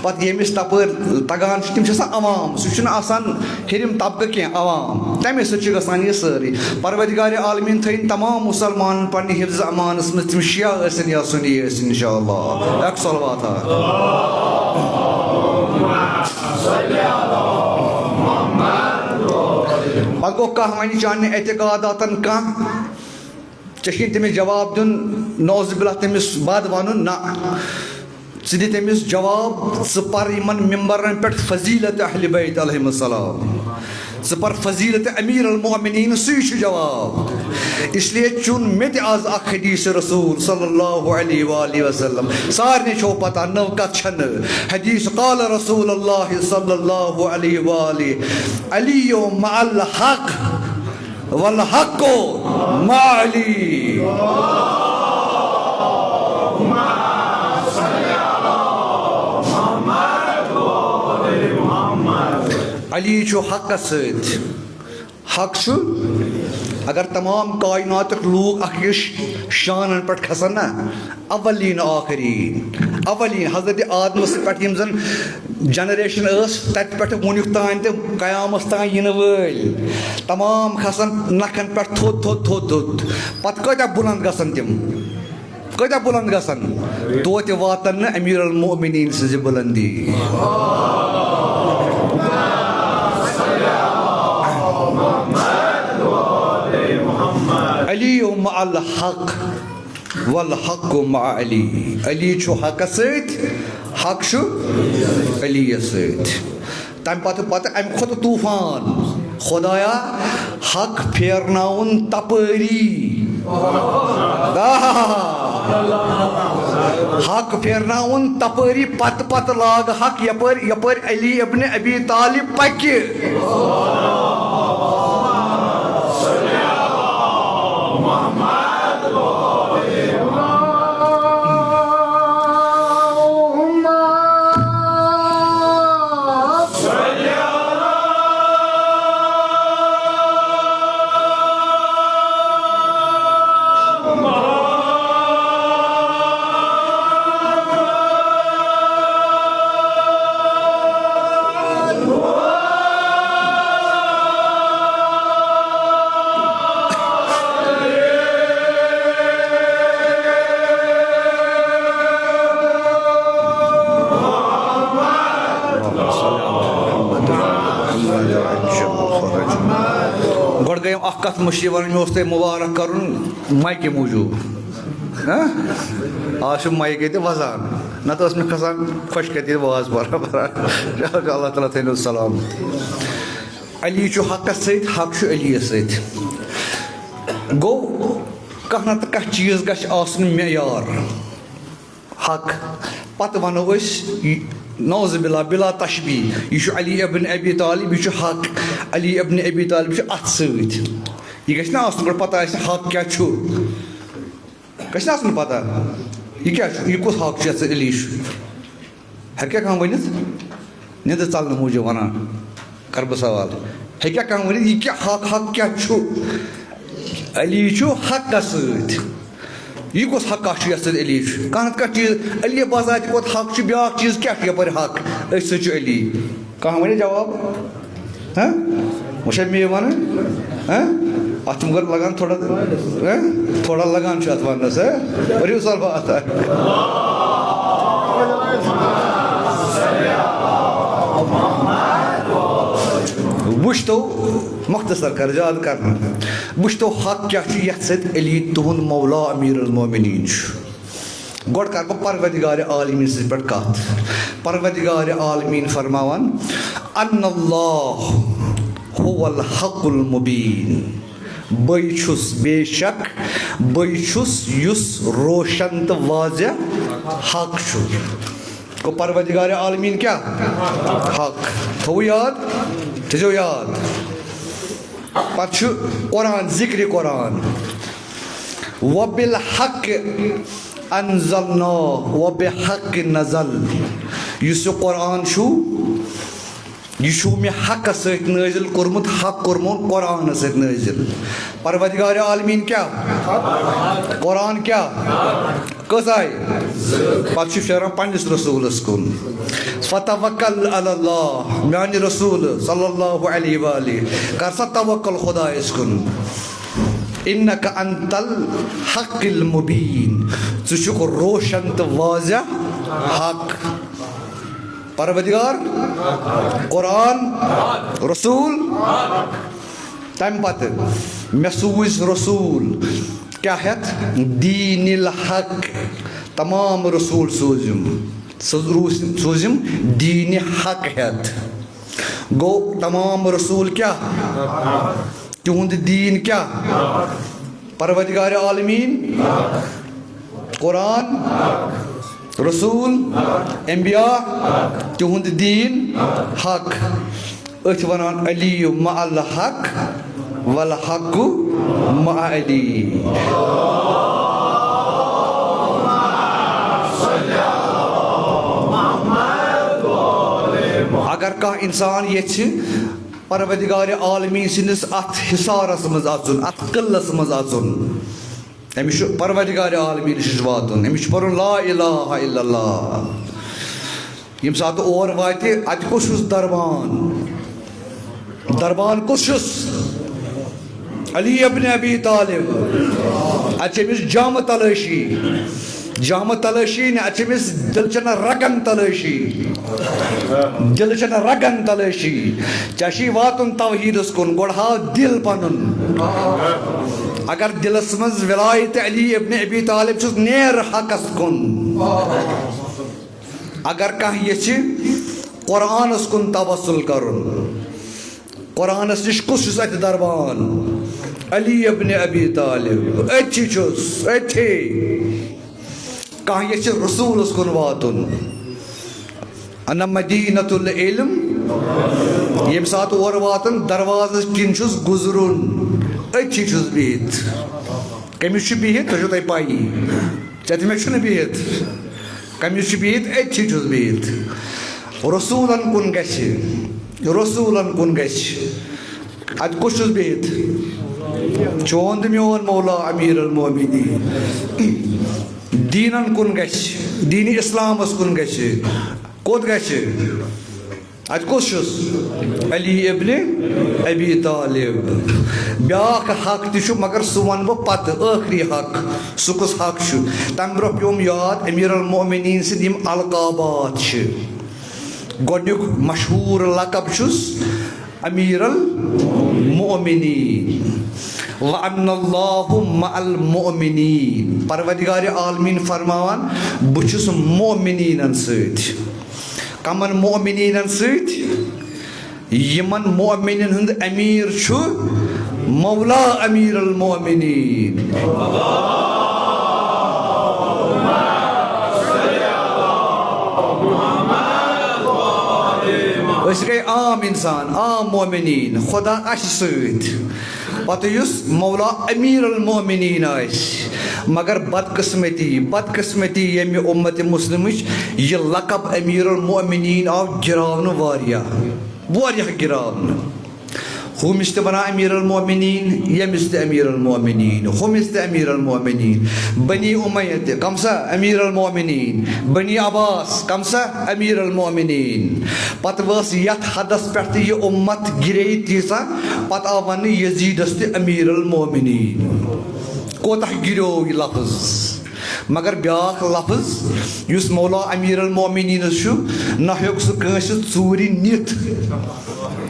पे यमिस तपर तगान तम अवाम सह हिरम तबका कह अवाम तमें सह गसान यह सारी परवरदिगार आलमीन थन तमाम मुसलमान पन्ने हिफ्ज़ अमानस मज तम शिया या सुन्नी इंशाअल्लाह अख सलवात पे गो कह वन चान एतकादातन कह चे तमिस जवाब दिन नौज़बिल्ला तमिस बद वन ना दी तमिस जवाब पर मिम्बरन पे फजीलत अहल बैत अलैहिस्सलाम पर फजीलत अमीर अल-मोमिनीन सही जवाब इसलिए चुन मे आज अख हदीस रसूल सल्लल्लाहु अलैहि वसल्लम सारे छो पता नव कथ हदीस क़ाल रसूलुल्लाह सल्लल्लाहु अलैहि अली मअल हक वल हक माली अली हक हक अगर तमाम कायनात लूग अकिस शान पे खसन ना अवलीन आखरीन अवलीन हजरत आदम पे जन जनरेशन तत पे वुनिक तान तो कयामस तान इन वल तमाम खसन नखन पे थोद थोद थोद थोद पत कत बुलंद गसन तिम कत बुलंद गसन तो वातन न अमीर अल मोमिनीन सज बुलंदी अली मअल हक वल हक मा अली अली हक सत हक अली सत तम पत अम खुद तूफान खुदाया हक फेरनाउन तपरी हक फेरनाउन तपरी पत पत लाग हक यपर यपर अली इब्न अबी तालिब पक्के गोड़ गए कत मुश्किल वन मे मुबारक कर माइक मूजूब आज माइक ये वजान नत मे खसान खुश कत वाज बराबर अल्लाह ताला थो सलाम अली हकस हक अली गो कह ना कह चीज गन मेयार हक पत वनो नौज़ बिल्ला बिला तशबी यह अली इब्न अबी तालिब यह हक अली इब्न अबी तालिब अत सत यह गो पता हक क्या गन पता यह क्या यह कुछ हक अली हेक्या कह वन निंद चलने मूजूब वन कर बह सवाल हेक्या कह वन यह क्या हक क्या अली हक सत यह कुछ हक अली कह कह चीज अली बजात कोत हक ब्या चीज क्या यप हक अली कह वन जवाब वह मे वन अत मगर लगान थोड़ा लगान अत वनस और सर बात वुच तो मुख्तसर कर याद कर वुच तो हक क्या अली तुहद मौला अमीर मोमिनीन गोड़ कर बह परवरदिगार आलमीन पे कत परवरदिगार आलमीन फरमावन अन्नल्लाह हुवल हक़ुल मुबीन बस बेशक बस युस रोशन तो वाज़ेह हक को परवरदिगार आलमीन क्या हक थो याद थो याद पछ कुरान जिक्र कुरान वबिल हक अनज़लना वबिहक नज़ल युस कुरान यह मे हक सत नाजिल कोर्मुत हक कोर्मुत कुरान सत नाजिल परवरदिगार आलमीन क्या कुरान क्या कस आय पे फेरान पन्निस रसूलस कुन फतवक्कल अलल्लाह म्यान रसूल सल्लल्लाहु अलैहि वसल्लम कर सा तवक्कुल खुदायस कुन इन्नक अंतल हक़िल मुबीन चुक रोशन तो वाज़ेह हक परवरदिगार कुरान रसूल तम पत मे सूज रसूल क्या हेत दीनिल हक तमाम रसूल सूजिम दीन हक हेत गो तमाम रसूल क्या तुंद दीन क्या परवरदिगार आलमीन कुरान रसूल अंबिया तुंद दीन हक अथ वनान अली मअल हक वल हक मअ अली अगर कह इंसान ये परवरदिगार आलमीन सिंदिस अथ हिसारस मज अचुन अथ किल्लस मज अचुन अमिश परवरदिगार आलमीन निश वातुन अमिश परुन ला इलाहा इल्लल्लाह यम सात और वाते अत कुछ दरबान दरबान कुछ अली इब्न अबी तालिब अमिश जाम तलाशी ने अमिस दिलचन रगन तलाशी चाशी वातुन तवहीदस कुन गोड़ हाव दिल पनुन अगर दिलस मज विलायत अली इब्न अबी तालिब छुस नेर हकस कुन अगर कह ये कुरानस कुन तवस्सुल करुन कुरानस निश कुछ अत दरबान अली इब्न अबी तालिब अथि कह ये रसूलस कुन वातुन अन मदीनतुल इल्म यम सात और वातन दरवाज किन गुजरुन अच्छी बिहित कमिस बिहित तो तुम पाई चतमे बिहित कमिस बिहित अच्छी बिहित रसूलन कुन अत कुछ बिहित चोंद मोन मौला अमीर अल मोमिनीन दीनन कुन दीन इस्लामस कुन कोत अत कुछ अली इब्न अबी तालिब ब्याख हक तु मगर सह वन बह पत आखरी हक सह कुस हक तम ब्रोह पेम याद अमीर अल मोमिनीन सद यम अलकाबात गोडुक मशहूर लकब अमीर अल मोमिनीन वअन्नल्लाहु मअल मोमिनीन परवरदिगार आलमीन फरमावान बुछुस मोमिनीनन सत कमन मोमिनीनन सत यमन मोमिनीन हुंद अमीर छु मौला अमीर अल मोमिनीन गई आम इंसान आम मोमिनीन खुदा सत पत मौला अमीर अल मोमिनीन मगर बदकिस्मती यम उम्मत मुस्लिम यह लकब अमीर अल मोमिनीन आव गिरावन वारिया गिरावन हुमिस वन अमीर अल मोमिनीन यमिस अमीर अल मोमिनीन हुमिस अमीर अल मोमिनीन बनी उमय्यत कमसा अमीर अल मोमिनीन बनी अब्बास कमसा अमीर अल मोमिनीन पत वस यथ हदस पे यह उम्मत गिरे तीसा पत आव वन यजीदस त अमीर अल मोमिनीन कोता गिरो यह लफ्ज मगर ब्याख लफ्ज युस मौला अमीर अल मोमिनीन न हेक सह कंस चूरि नित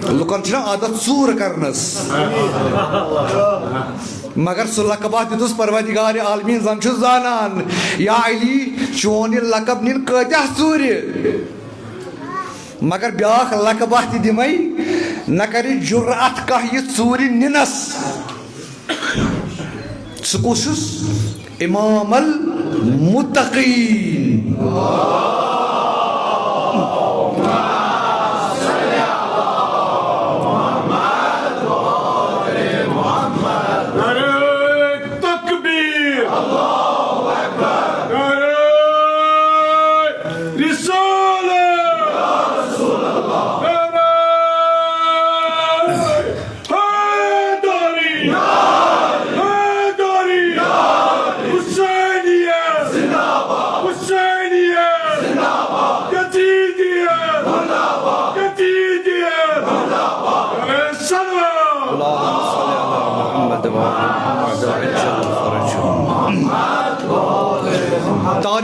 लुकन आदत चूर करनस मगर सह लकबा दितुस परवरदिगार आलमीन जन जानान या अली चोन यह लकब निन कत्या चूर मगर ब्याख लकबा दिमई न कर जुर्अत कह यह चूरि निनस सह कुस इमाम अल मुत्तकीन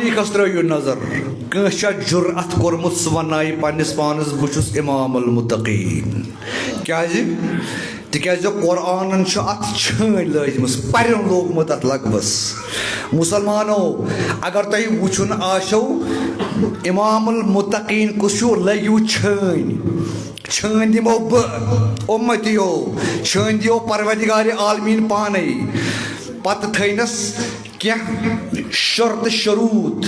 तारीखस त्रो नजर कस जुर्अत कोर्मुत सह वन पन्निस पानस बुछुस इमाम अल मुत्तकीन क्या तिकाज कुरान अत छान लजमस पर्यन लोगमुत अत लगबस मुसलमानो अगर तुम वुचुन आशो इमाम अल मुत्तकीन कुछ लगियो छान दिमो उम्मतियो छान दियो परवरदिगार आलमीन पाने पत थनस क्या शर्त शरूत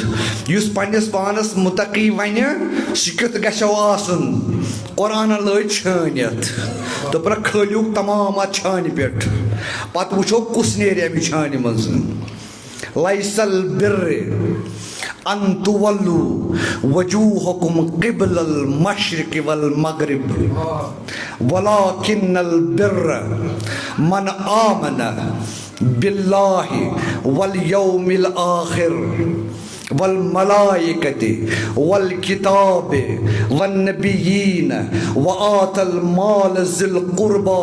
युस पन्निस पानस मुत्तकी वन सह कित गो आसन कुरान लज छानियत दोपन खलियो तमाम अत छान पे पत वुचो कुस नेर अमि छान मज लैसल बिर्र अन तुवल्लू वजूहकुम क़िबलल मशरिक़ वल मग़रिब वलाकिन्नल बिर्र मन आमन बिल्लाहि वल यौमिल आखिर वल मलाइकति वल किताब वन नबिय्यीन व आतल माल ज़िल क़ुर्बा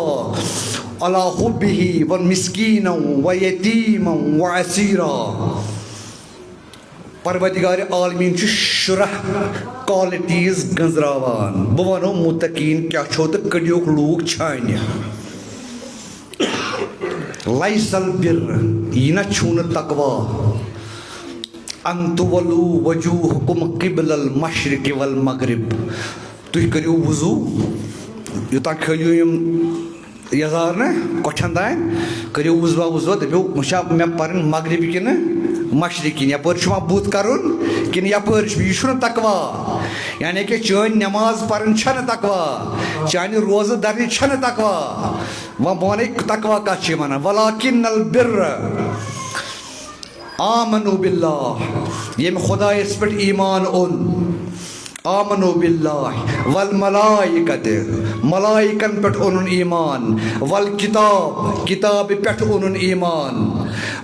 अला हुब्बिही व मिस्कीन व यतीम व असीरा परवरदिगार आलमीन शुरह क्वालिटीज गंजरावान बह वनो मुत्तकीन क्या छो तो कड़ियोक लूक छान लैसल बिर्र यह न छून तकवा अन तुवल्लू वजूहकुम क़िबलल मशरिक़ वल मग़रिब तुह करियो वुज़ू युता खलियो यम यजार न कोठन तान करियो वुज़वा दपो मे पर मग़रिब कि मशरिकिन यपर बुत करुन कि यपर यह तकवा यानी कि चान नमाज पढ़न तकवा चान रोज़ दर तकवा वह वन तकवा कत वन वलाकिन्नल बिर्र आमनु बिल्लाह यम खुदायस पे ईमान ओन आमनु बिल्लाह वल मलाइकत मलाइकन पे ओन ईमान वल किताब किताब पे ओन ईमान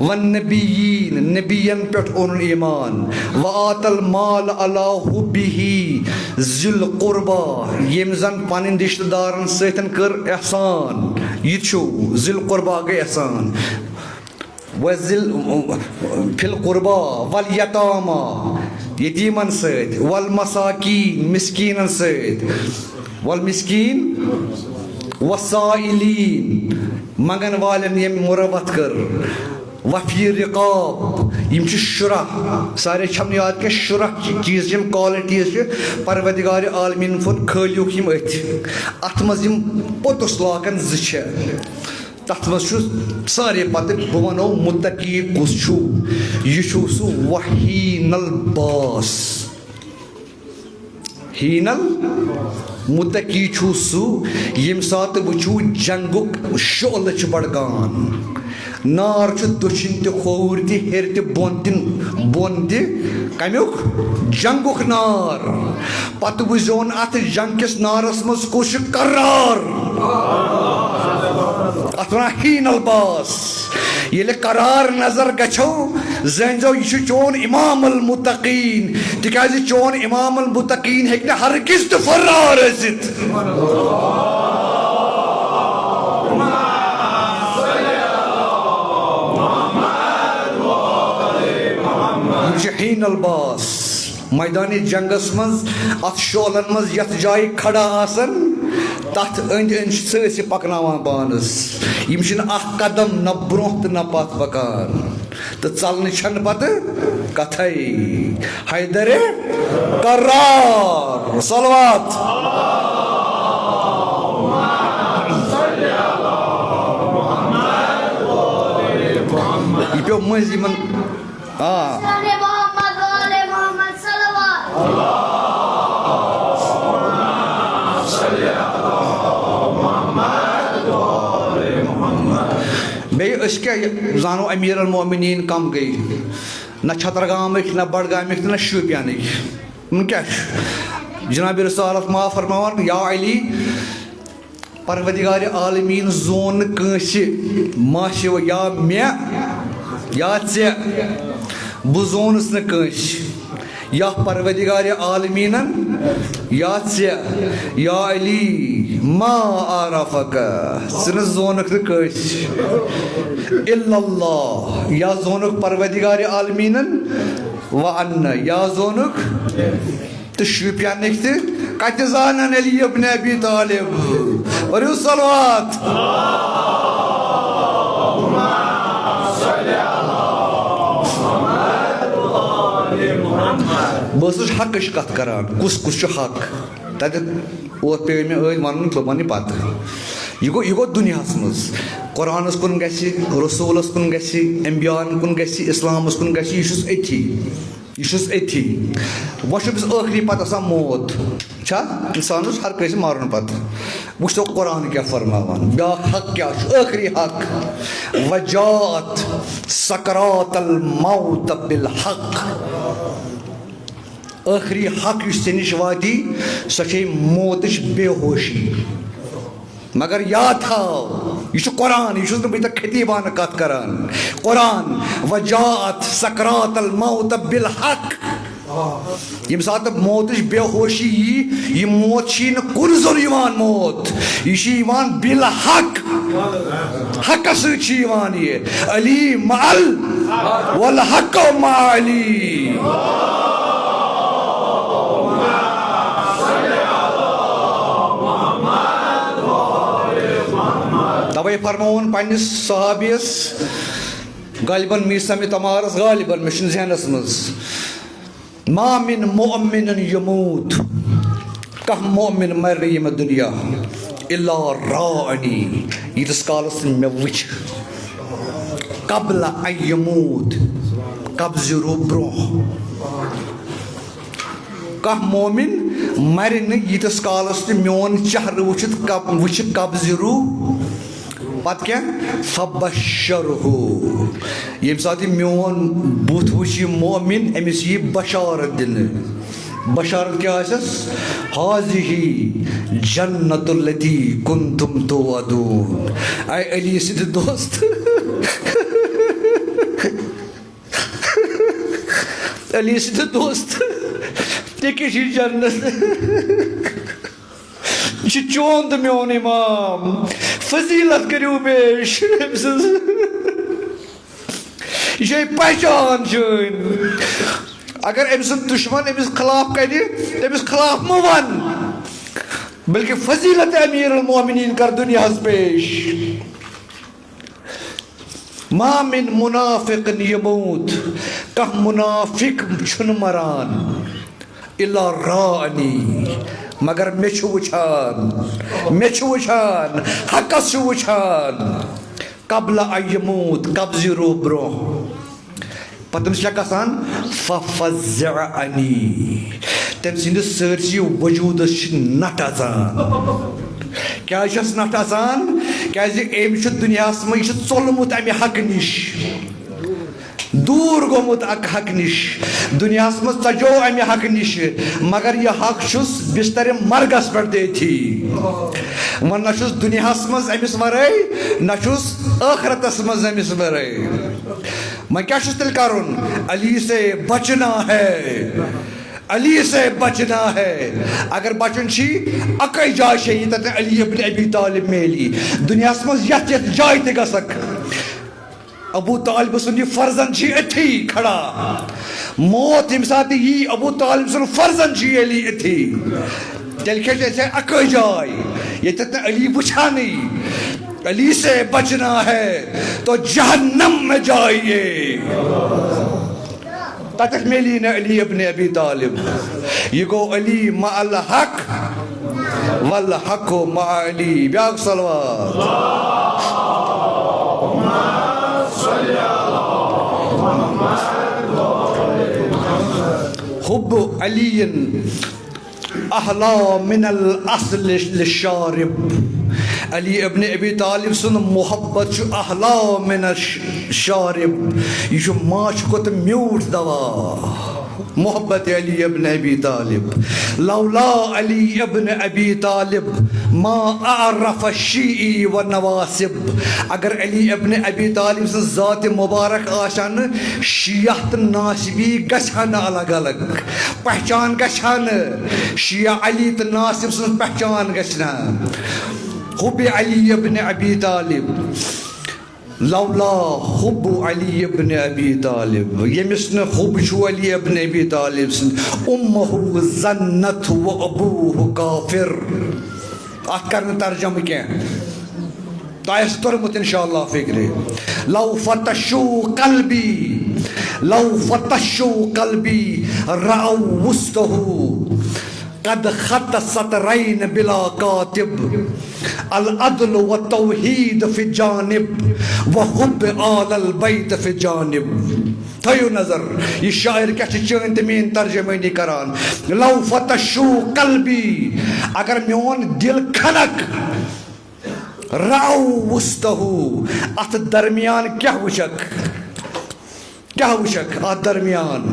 वन नबीयीन नबीयन पे ओन ईमान व आतल माल अला हुब्बिही ज़िल क़ुरबा यम जन पन रिश्तेदारन सतन कर एहसान यह ज़िल क़ुरबा गई एहसान वज़िल फिल क़ुरबा वल यतामा यतीमन सत वल मसाकीन मिस्कीनन सत वल मिस्कीन वसाइलीन मंगन वालन यम मुरवत कर वफ़ी रिक़ाब यम शुरा सारे छम याद के शुरा चीज़ यम क्वालिटीज़ परवरदिगार आलमीन फुन खलियुक यम अथ मज यम पोतुस लाकन ज़ तथ मज सारे पत बह वनो मुत्तकी कुस यह सह वहीनल बास हीनल मुत्तकी सह यम सात वुचू जंगुक शोल बड़कान नार दुशिन खोर हेर बोन कमुक जंगुक नार पत वुजोन अत जंग किस नारस मज कुछ करार अत वन हीनल बास ये करार नजर गो जो यह चोन इमाम अल मुत्तकीन तिकाज चोन इमाम अल मुत्तकीन हेक्ने हरगिज तो फरार ज़ित हीनल बास मैदानी जंगस मज अत शोलन मज यथ जाय खड़ा आसन तथ अंद अंद सि पकनावान पानस यम कदम न ब्रोह तो न पत पकान तो चलन छन पत कथै हैदर करार सलवात यह पे मज यमन क्या जानो अमीर मोमिनीन कम गई न छतरगाम न बड़गाम न शोपियान क्या जनाब रसालत मा फरमान या अली परवरदिगार आलमीन जोन कंस माशे या मे या चे बह जोनस न कंस या परवरदिगार आलमीनन या चे या अली मा आरफक सन जोनक न कंस इल्लल्लाह या जोनुक परवरदिगार आलमीनन व अन्न या जोनुक तो शुपियान कत जानन अली इब्न अबी तालिब और सलवात बस हक कत करान कुस कुस हक तत पे मे वन वन पत यह गो दुनिया मज कुरानस कुन रसूलस कुन अम्बियान कुन इस्लामस कुन अथी वह आखिरी पत मौत इंसानस हर कंस मारन पत वो कुरान क्या फरमान ब्या हक क्या आखिरी हक वजात सकरातल मौत बिल हक आखिरी हक निश वाती सो मौत बेहोशी मगर याद थाव यह कुरान यह बह खतीबान कत करान कुरान वजात सकरातल मौत बिल हक यम सात मौत बेहोशी यह मौत कुन जोन मौत यह बिल हक हक सत अली मअल वल हक मा अली तवे फरमोन पन्निस सहाबियस गालिबन मीसम तमारस गालिबन मे जहनस मज मा मिन मुअमिन यमूत कह मोमिन मर यम दुनिया इल्ला रानी यीस कालस मे वुच कबल अन यमूत कब्ज रू ब्रो कह मोमिन मर नीतस कालस मोन चेहर वुच कब्ज रू पत क्या फबशरहु ये साथ मोन बुत वुच मोमिन अमिस यी बशारत दिन बशारत क्या हाज़िही जन्नतुल्लती कुंतुम तुअदून आई अली सिद दोस्त अली सिद दोस्त ये किसी जन्नत ये चोंद मोन इमाम फजीलत करू पेश ये पहचान अगर अमिस दुश्मन अमिस खिलाफ कर तमिस खिलाफ म वन बल्कि फजीलत अमीर मोमिनीन कर दुनिया पेश मा मिन मुनाफिक यमूत कह मुनाफिक छुन मरान इल्ला रानी मगर मे वुचान हकस वुचान कबला अयमूत कब्ज रो ब्रो पतम क्या गसान फफज़अनी तम सिंदिस सरसी वजूद नट अजान क्या नट अजान क्या दुनिया मे चोलमुत अमे हक निश दूर गोमुत हक निश दुनिया मज चजो अमे हक निश मगर यह हक बिस्तर मर्गस पे देती वन न दुनिया मज अमिस वराय न आखरतस मज अमिस वराय मैं क्या तेल करुन अली से बचना है अली से बचना है अगर बचन अकै जाय ये अली इब्न अबी तालिब मेली दुनिया मज यथ जाय तक अबू तालिब सुन फर्जन अथी खड़ा मौत यम साथ यी अबू तालिब सुन फर्जन अली अथी तेल क्या अकै जाय ये अली वुछान अली से बचना है तो जहन्नम में जाइए तक मिली न अली इब्न अबी तालिब ये गो अली मअल हक वल हक मा अली ब्याग सलवात हुब अलीन अहला मिनल अस्ल लिशारिब अली इब्न अबी तालिब सुन मोहब्बत अहला मिन शारिब यह माछ को म्यूट दवा मोहब्बत अली इब्न अबी तालिब लौला अली इब्न अबी तालिब मा अरफ शीई व नवासिब अगर अली इब्न अबी तालिब सं ज़ात मुबारक आशन शियत नासिबी गछन अलग अलग पहचान गछन शिया अली त नासिब सं पहचान गछना हुब अली इब्न अबी तालिब लौला हुब अली इब्न अबी तालिब यमिस न हुब अली इब्न अबी तालिब उम्मुहु ज़न्नत व अबूहु काफिर अत कर तर्जम क्या तायस तरमुत इंशाअल्लाह फिक्रे लौ फतशु कल्बी राउ वस्तहु कद खत सतरैन बिला कातिब अल अदल व तौहीद फि जानिब व हुब आलल बैत फि जानिब थयो नजर ये शायर क्या चन तमीन तर्जमानी करान लौ फतशु कल्बी अगर मोन दिल खनक राउ वस्तहु अत दरमियान क्या वुचक अत दरमियान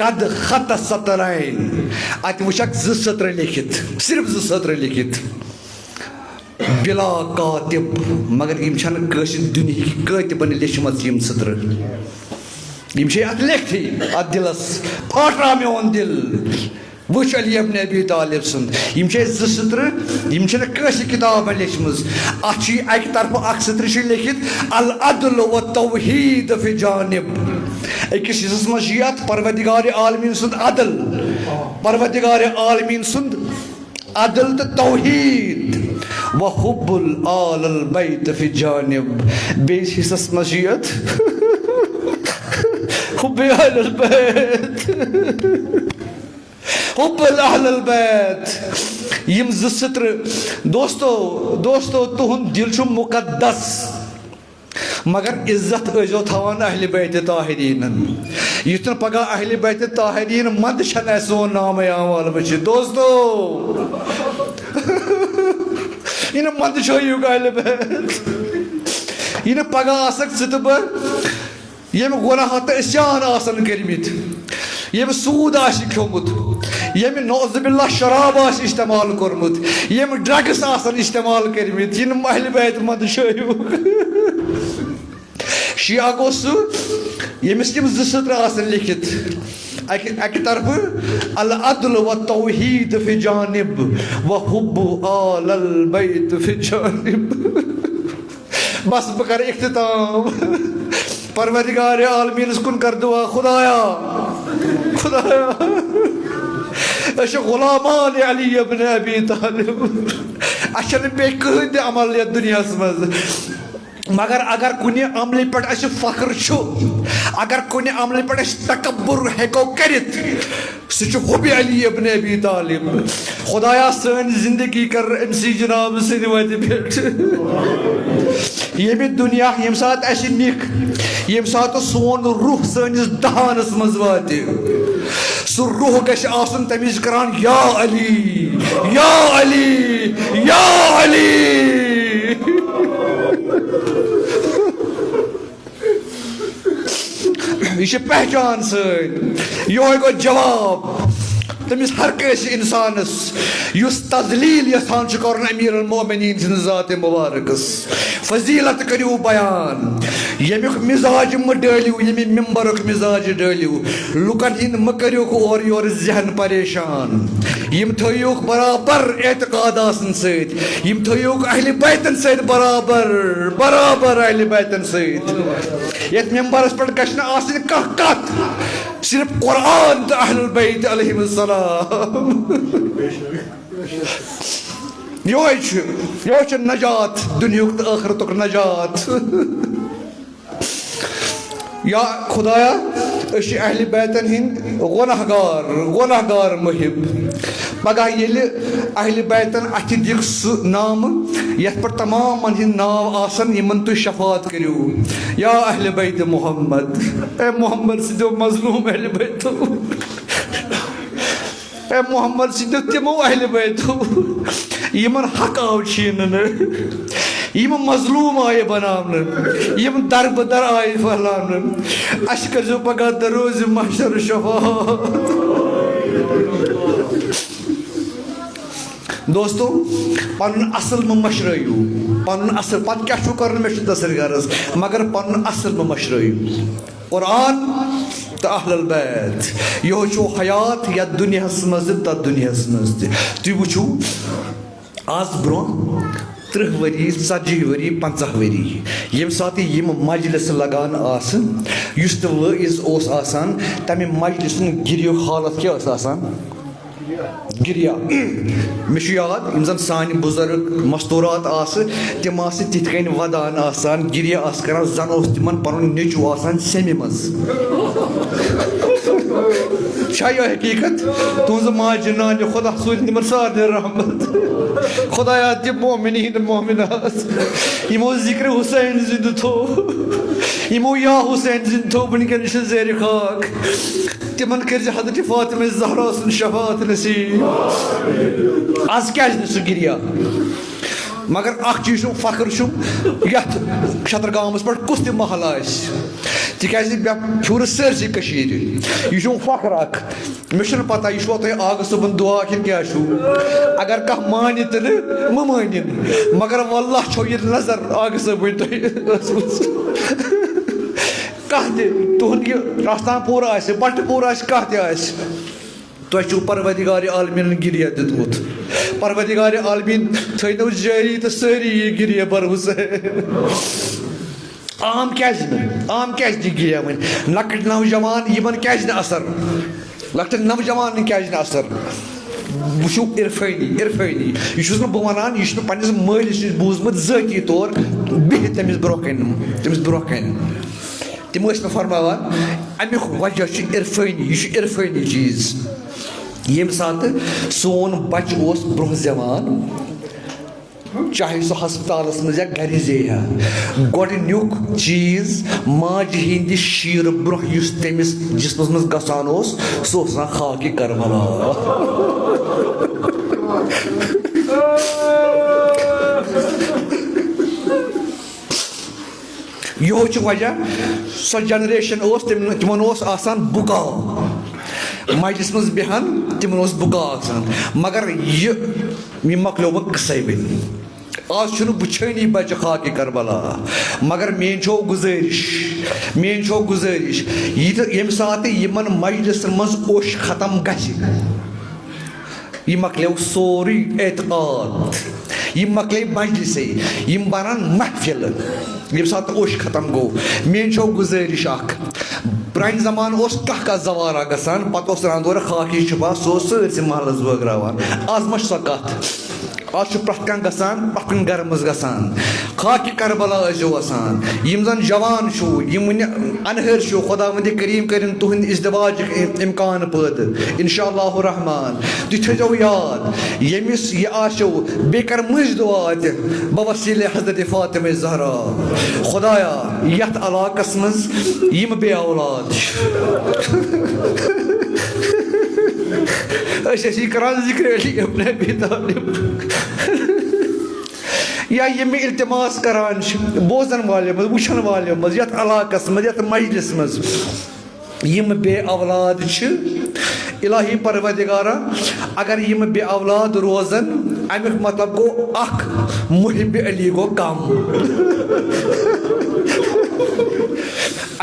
कद खत सतरैन अत वुचक ज सत्र लिखित सिर्फ ज सत्र लिखित बिला कातिब मगर यम छन कशिर दुनिया कातिबन लेचमत यम सत्र यम छे अत लेखथि अत दिलस फाटरा मोन दिल वुच अली इब्न अबी तालिब सुन यम छे ज सत्र यम छन कशिर किताब लेचमज अत छी एक तरफ अक सत्र छ लिखित अल अदल व तौहीद फि जानिब अकिस हिस्सस मज यत परवरदिगार आलमीन सुंद अदल परवरदिगार आलमीन सुंद अदल तो तौहीद व हुब्बुल आलल बैत फि जानिब बेस हिस्सस मज यत हुब्बुल आलल बैत हुब्बुल आलल बैत यम ज सत्र दोस्तों तुहुंद दिल छु मुकद्दस मगर इज्जत ऐजो थवान अहले बैत ताहिरीन युथ न पगह अहले बैत ताहिरीन मंद छन सोन नाम आवाल बच दोस्तों इन मंद छो अहले बैत इन पगह आसक थ यम गुनाह तो इस्यान आसन करमित यम सूद आसि खियोमुत यम नौज़ुबिल्लाह शराब आसि इस्तेमाल कोरमुत यम ड्रग्स आसन इस्तेमाल करमित इन अहले बैत मंद छो शिया गो सह यमिस यम ज़ आसन लिखित अक तरफ अल अदल व तौहीद फि जानिब व हुब्ब आलल बैत फि जानिब बस बह कर इख्तिताम परवरदिगार आलमीन कुन कर दुआ खुदाया खुदाया अश गुलामान अली इब्न अबी तालिब अशन पे कहन अमल ये दुनिया मज मगर अगर कुने अमल पे फख्र अगर कुने अमल पे तकब्बुर हेको करित सह हुब अली इब्न अबी तालिब खुदाया सन जिंदगी कर एमसी जनाब सद वत पे ये दुनिया यम सात निक यम सात सोन रूह सनिस दहानस मज वात सह रूह गश आसन तमिज करान या अली या अली या अली यह पहचान सन यो गो जवाब तमिस हर कैसे इंसानस युस तजलील यसान कर अमीर मोमिनीन सिंद ज़ात मुबारकस फजीलत करियो बयान यमिक मिजाज म डलियो यमि मिंबरुक मिजाज डलियो लुकन हिंद म करियो और योर जहन परेशान यम थयोक बराबर एतकाद आसन सत यम थयोक अहले बैतन सत बराबर बराबर अहले बैतन सत यत मिंबरस पर गशन आसन कह कत सिर्फ कुरान तो अहलुल बैत अलैहिस्सलाम यो नजात दुनिया तो आखिरत नजात या खुदाया अहले बैतन हिंद गुनहगार मुहिब पगह ये अहले बैतन अथ दिख नाम यथ पर तमाम हिंद नाव आसन यमन तुम शफात करियो या अहले बैत मोहम्मद ए मोहम्मद सिदो मजलूम अहले बैतो ए मोहम्मद सिदो तिमो अहले बैतो यमन हक आव छीन यम मजलूम आये बनावन यम दर बदर आये फहलावन अश करो पगह दरोज महशर शफात दोस्तों पन असल मशरयू पन असल पत क्या कर मे तसर गरज मगर पन असल मशरयू कुरान तो अहलुल बैत यो हयात या दुनिया मज तथ दुनिया मज तुम वो आज ब्रो 30 वरी 40 वरी 50 वरी यम साथ यम मजलिस लगान उस वाइज तमें मजलिस गिरियो हालत क्या गिरिया मे याद जन सान बुजुर्ग मस्तूरात तम तिथ कन वदान गिरिया करान जन तिम पन नेचू सेमि मज यह हकीकत तुज माज नान खुदा सूद निमन सारे रहमत खुदाया दिम मोमिनीन मोमिनात यमो जिक्र हुसैन जिंद थो यमो या हुसैन जिंद थो वनकन ज़ेर खाक तिमन कर हजरत फातिमा ज़हरा सुन शफात नसीब आज क्या सह गिरिया मगर अख चीज फख्र ये छतरगामस पे कुछ महल तिकाज फूर सरसी यह फख्र मे पता यह तुम आग सुबन दुआ कि क्या अगर कह मान तो मान मगर वल्लाह छो यह नजर आग सुबन कह तुहद यह रास्तानपुर बटपुर कह तुम परवरदिगार आलमीन गिरिया दितमुत परवरदिगार आलमीन थो जारी तो सारी ये गिरिया बर हुसैन आम क्या गिरिया वन लकट नौजवान यमन क्या असर लकट नौजवान क्या असर वो इरफानी यह बह वन यह पन्निस मालिस नश बूजमुत ज़ाती तौर बिह तमिस ब्रोह कन तम मे फरमावान अमुक वजह इरफानी यह इरफानी चीज़ यम सात सोन बच ब्रोह जवान चाहे सह हस्पताल मज या गर जेहा गोडनुक चीज माज हिंद शीर ब्रोह तमिस जिस्मस मज गसान सह खाक करबला यो वजह सो जनरेशन तिमन आसान बुका मजलिस मज बेहान तिमन बुका आसान मगर ये मकलो कसे वन आज बुछानी बच्चे खाक करबला मगर मेन छो गुजारिश ये सात यमन मजलिस मज ओश खत्म गि मकलो सोरी एतकाद ये मकले मजलिसे यम बनान महफिल ये सात ओश खत्म गो मेन छो गुजारिश प्रान जमान कह जवारा गसान पत रानदोर खाकी छुपा सह महलस बगरावान आज मा सो कत आज प्रथ कह गसान प्रथ गर मज गसान खाक करबला आसान यम जन जवान यम अनहर खुदा वंद करीम करिन तुहद इज़दवाज इम्कान पैद इंशाअल्लाह रहमान तुम थो याद यमिस यह आशो बे कर मुझ दुआ बवसीले हजरत फातिमा ज़हरा खुदाया यथ इलाकस मज यम बे औलाद करान जिक्र अली इब्न अबी तालिब या ये इल्तिमास करान बोजन वाले मज वुचन वाले मज यथ इलाकस मज यथ मजलिस मज यम बे औलाद इलाही परवदिगारा अगर यम बे औलाद रोजन अमुक मतलब गो अख मुहिब अली गो कम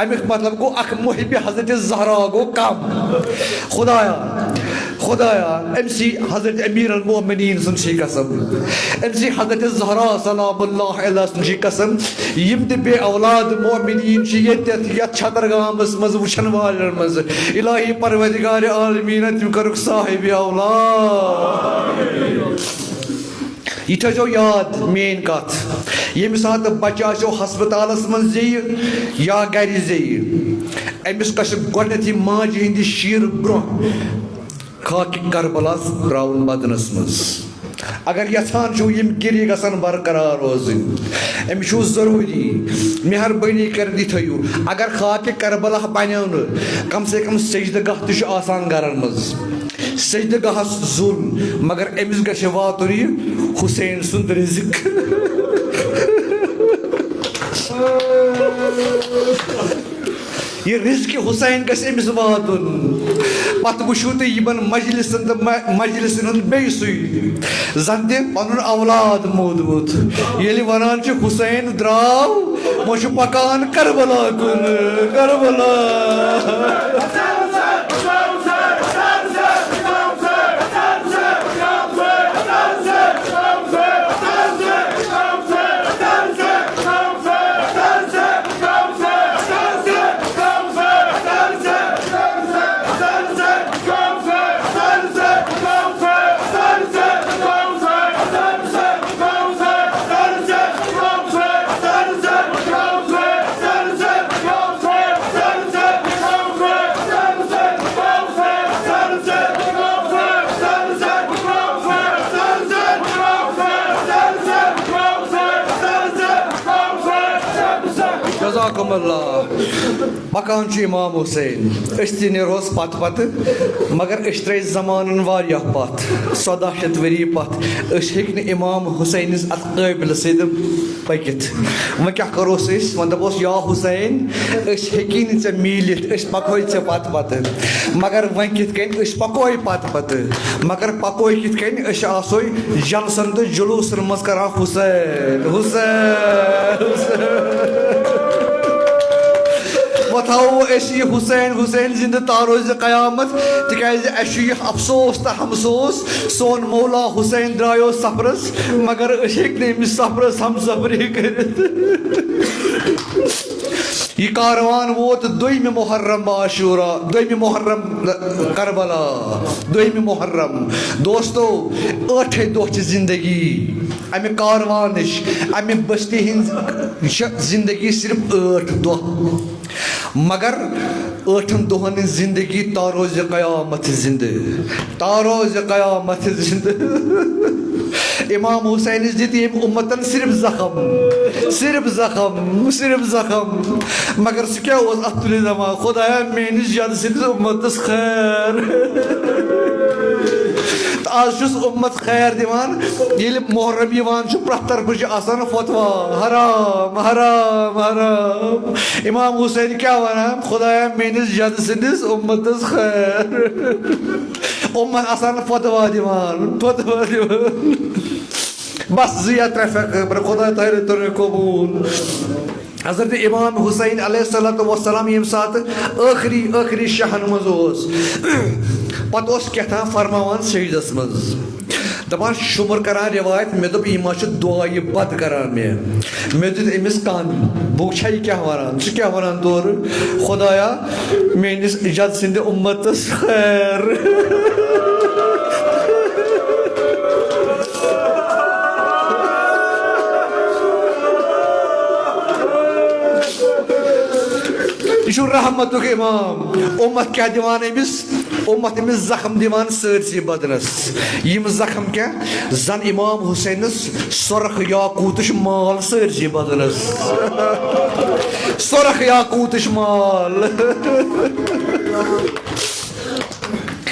अमुक मतलब गो अख मुहिब हजरत ज़हरा गो कम खुदाया एमसी हजरत अमीर अल मोमिनीन सुन शी कसम MC Hazrat Zahra सलामुल्लाह अलैहा soon she कसम यम ते बे औलाद मोमिनीन शी यत छतरगामस मज वुचन वालन मज इलाही परवदिगार आलमीन तुम करुक साहिब औलाद यह थो याद मेन कत यम सात बच्चे आो हस्पतालस मज या गर अमिस कस गोडनथ माज हिंद शीर ब्रोह खाक करबला त्रावन बदनस मज अगर यहान यम गिरी गसन बरकरार रोजन अमिस जरूरी मेहरबानी कर थो अगर खाक करबला बनो कम से कम सजदगाह तो आसान गरन मज सजदगाह जुल मगर अमिस गश वातुन यह हुसैन सुंद रिजिक ये रिज्क हुसैन गस अमिस वातुन पत वुचू तुम यमन मजलिस बे जन पन औलाद मोदमुत ये वनान हुसैन द्राव वो पकान करबला कुन करबला मकान इमाम हुसैन नीरोस पत पत मगर त्रे जमान वारिया पत 1400 वरी पत हेक इमाम हुसैन अत काबिल सद पकित वो क्या करोस वो दपोस या हुसैन हेकी चे मिलित पको ऐ पत पत मगर वो कित पको पत पत मगर पको कित आसो जलसन तो जुलूसन मज कर हुसैन हुसैन वो थो हुसैन हुसैन जिंद तारोज कयामत तिकाज अफसोस तो हमसोस सोन मौला हुसैन द्रायो सफरस मगर अमिस सफरस हम सफरी कर यह कारवान वोत 2 मुहर्रम आशूरा 2 मुहर्रम करबला 2 मुहर्रम दोस्तों 8 दोह जिंदगी अमे कारवान अमे बस्ती हिंद जिंदगी सिर्फ 8 दोह मगर 8 दोहन जिंदगी तारोज कयामत जिंद तारोज कयामत जिंद इमाम हुसैन दित यम उम्मतन सिर्फ जख्म मगर सह क्या अत तुल दमा खुदाया मेनिस जद सिंदिस उम्मतस खैर आज उम्मत खैर दिवान ये मोहर्रम यवान प्रथ तरफ आसान फतवा हराम हराम हराम इमाम हुसैन क्या वनान खुदाया मेनिस जद सिंदिस उम्मतस खैर उम्मत आसान फतवा दिवान बस जिया त्रे खुदा तारे तुर कबूल हजरत इमाम हुसैन अलैहिस्सलाम यम सात आखिरी शहन मज पत क्या फरमान सजदस मज दपान शुमर करान रिवायत मे दोप यह दुआ बद करान मे दित अमिस कान बुछा यह क्या वनान सह क्या वनान तोर खुदाया मेनिस जद सिंद उम्मतस खैर यह रहमत इमाम उम्मत क्या दिवान अमिस उम्मत अमिस जख्म दिवान सरसी बदनस यम जख्म क्या जन इमाम हुसैनस सुरख याकूतश माल सरसी बदनस सुरख याकूतश माल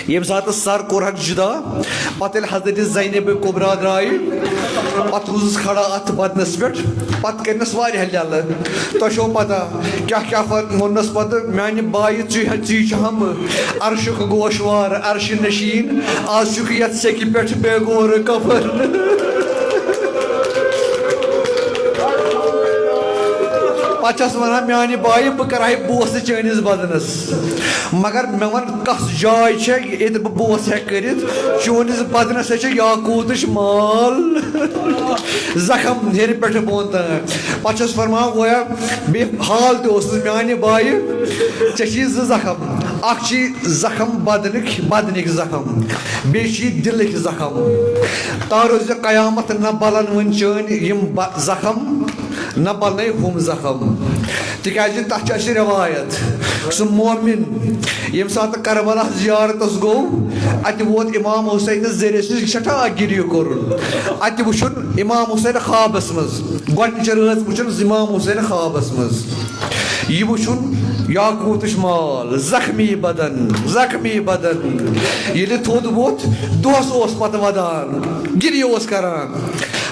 यम सात सर कोरहक जुदा पत हजरत ज़ैनब कुबरा द्राय पत रूजस खड़ा अत बदनस पे पत करनस वारिया यल तो पता क्या क्या वोनस पत माने बाय ची हम अर्शुक गोशवार अर्श नशीन आज चुक ये सेकि पे बेगोर कफर पचस वन माने बाय बह कर बोस चैनिस बदनस मगर मे वन कस जाय ये बह बोस हे कर चोनिस बदनस याकूतश माल जख्म हेर पे बोन तक पचस फरमा गोया बे हाल तोस माने बाय चे जख्म अख जख्म बदनिक जख्म बे दिलक जख्म तारोज कयामत न बलन वन चन यम जख्म न बल हम जख्म तिकाज तथ रवायत सह मोमिन यम सात करबला जियारतस गो अत वोत इमाम हुसैन जरिए सठा गिरी कोर अत वुन इमाम हुसैन ख्वाबस मज गोच रात वुन इमाम हुसैन ख्वाबस मज यह वुन याकूतश माल जख्मी बदन ये थोद वोत दोस पत वदान गिरी करान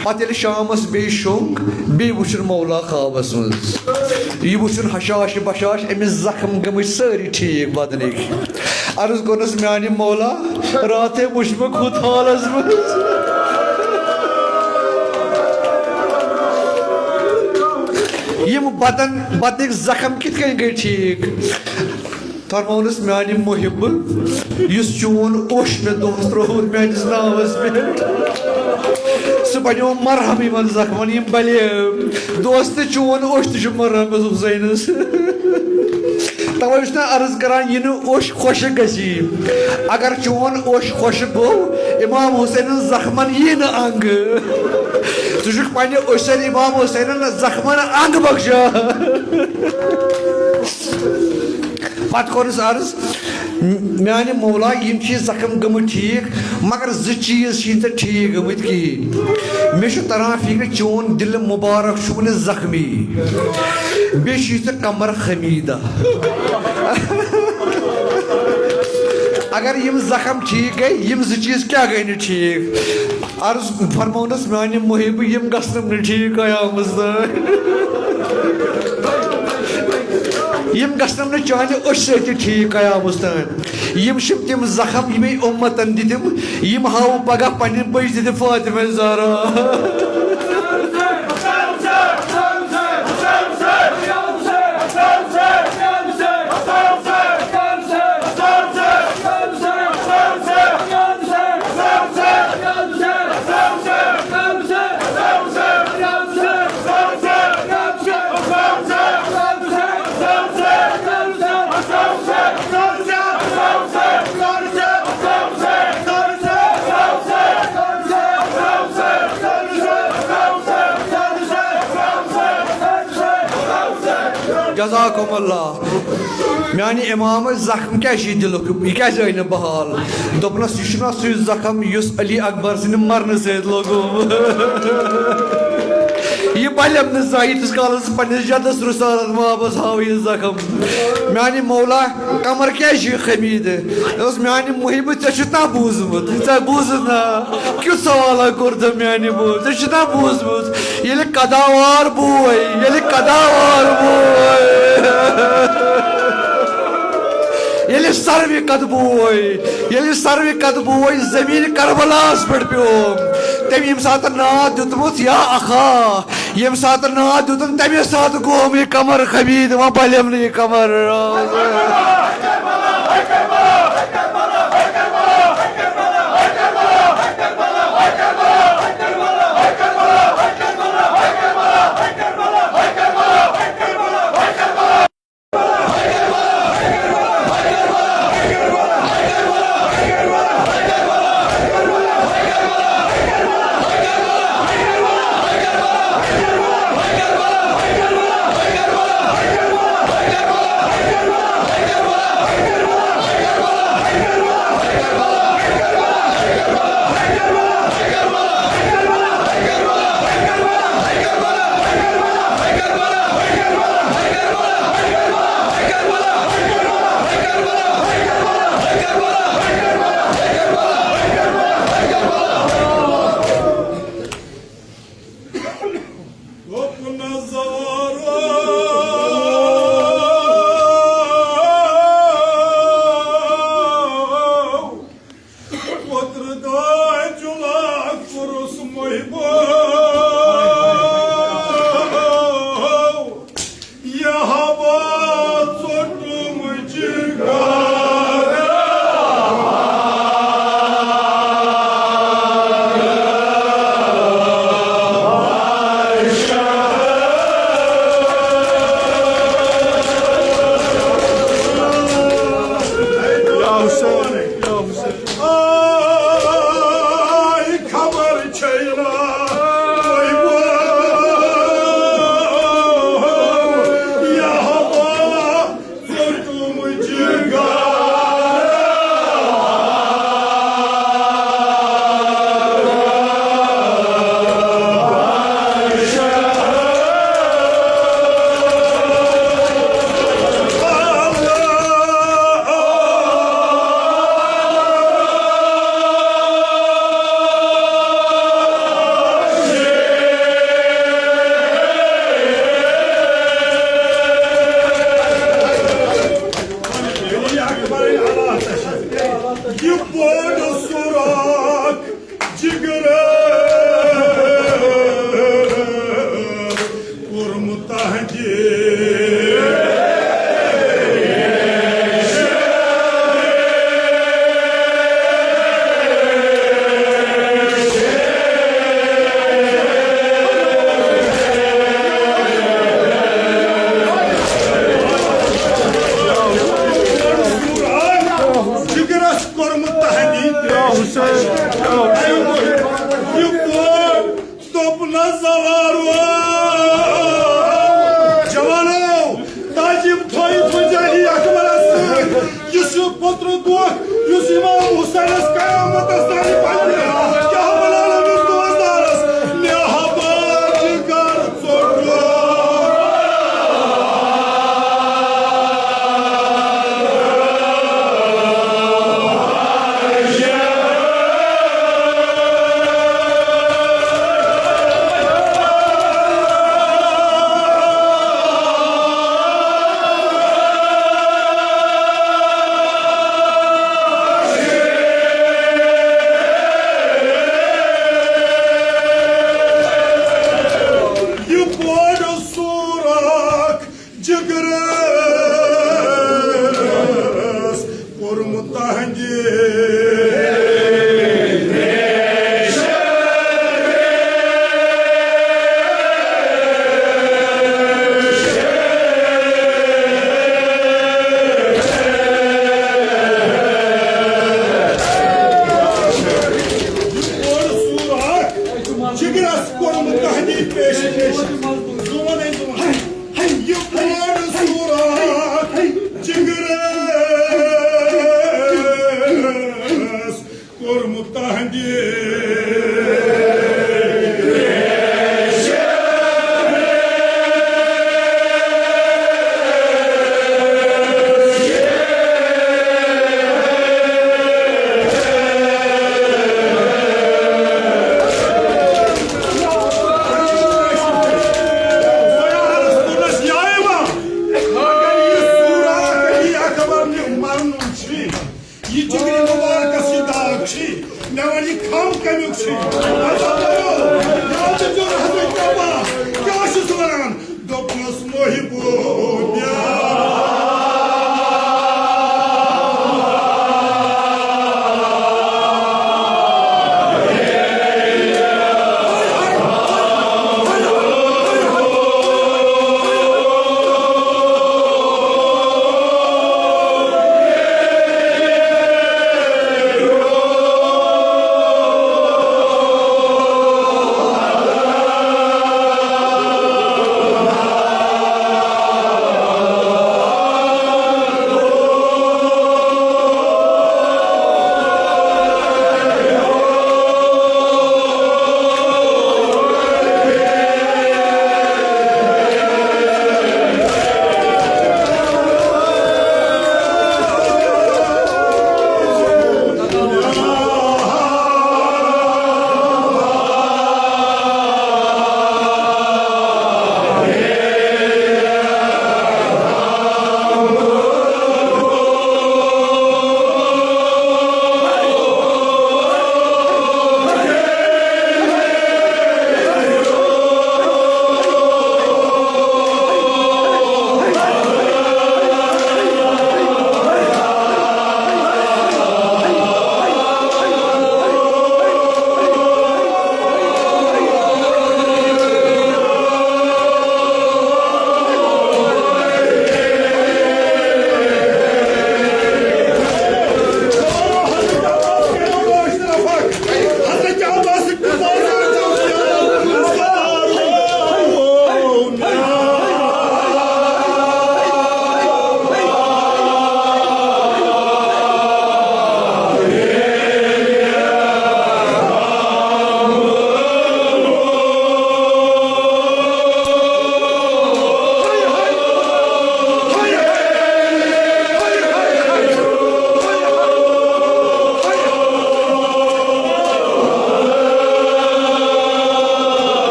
पत शामस बे शोंग बे वुन मौला ख्वाबस मज यह वुन हशाश बशाश अमिस जख्म गम सारी ठीक बदनिक अर्ज कोनस माने मौला रात वुच मे खुद हालस मज यम बदनिक जख्म कित गई ठीक फरमाउनस माने मुहिब युस चोन ओश मे दोस त्रोहुत मानिस नावस पे सह बनो मरहम इन जख्मन यम बले दोस्त चोन ओश तु मरहम हुसैनस तवे ना अर्ज करान यह ओश खुश गसी अगर चोन ओश खुश गो इमाम हुसैन जख्मन यह न अंग तुझुक पे ओशन इमाम हुसैन जख्मन अंग बख्शा पत कोरस अर्ज माने मौला यम जख्म गम ठीक मगर चीज ठीक गमत कहें मे तरान फिक्र चोन दिल मुबारक वन जख्मी बे कमर खमीदा अगर यम जख्म ठीक गई यम चीज क्या गई न ठीक अर्ज फरमाउनस माने मुहिब यम गम न ठीक आयामस यम गम न चाने अश सत ठीक कयामस तान यम तम जख्म यमे उम्मतन दितम यम हाव पगह पन्न बच दित फातिमा ज़हरा जज़ाकुमुल्लाह मानी इमाम जख्म क्या दिलुक यह क्या आई बहाल दोपनस यह सू जख्म इस अली अकबर सिंद मरने सत लोगो यह बलम नीस काल पे जदस रुसालत वापस हाव यह जख्म मानी मौला कमर क्या खमीद मानी मुहिब ऐसा बूजमुत ऐ बूज ना क्युत सवाल कोर मानी बूज ऐसा बूजमुत ये कदावार बोय ये कदावार बोय ये सर्वे कद बोय जमीन करबलास पे प्योम तम यम सात ना दुतमुत या अखा यम सात ना दुतन तमे सात गोम यह कमर खमीद वह बलम यह कमर You खनून छी ये जिगरी मुबारक सिदाक छी नवानी खाम कमियुक छी आज जो हजरत बाबा क्या छुस वनान दोपनस मोहिबो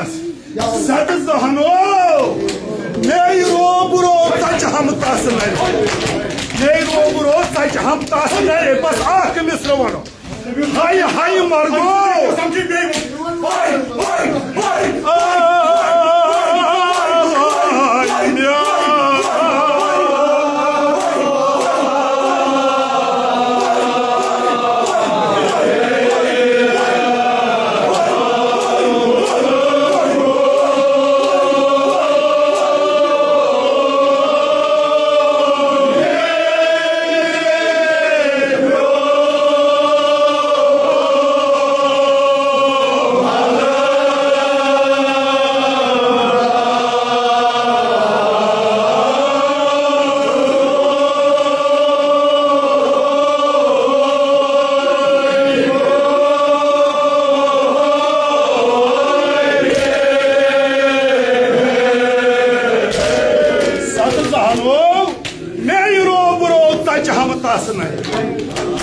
Abbas. Zaten zahano. Ney roburo taç ham tasnay. Ney roburo taç ham tasnay. Bas ah misravano. Hay hay Margo. Samji bey. Hay hay hay.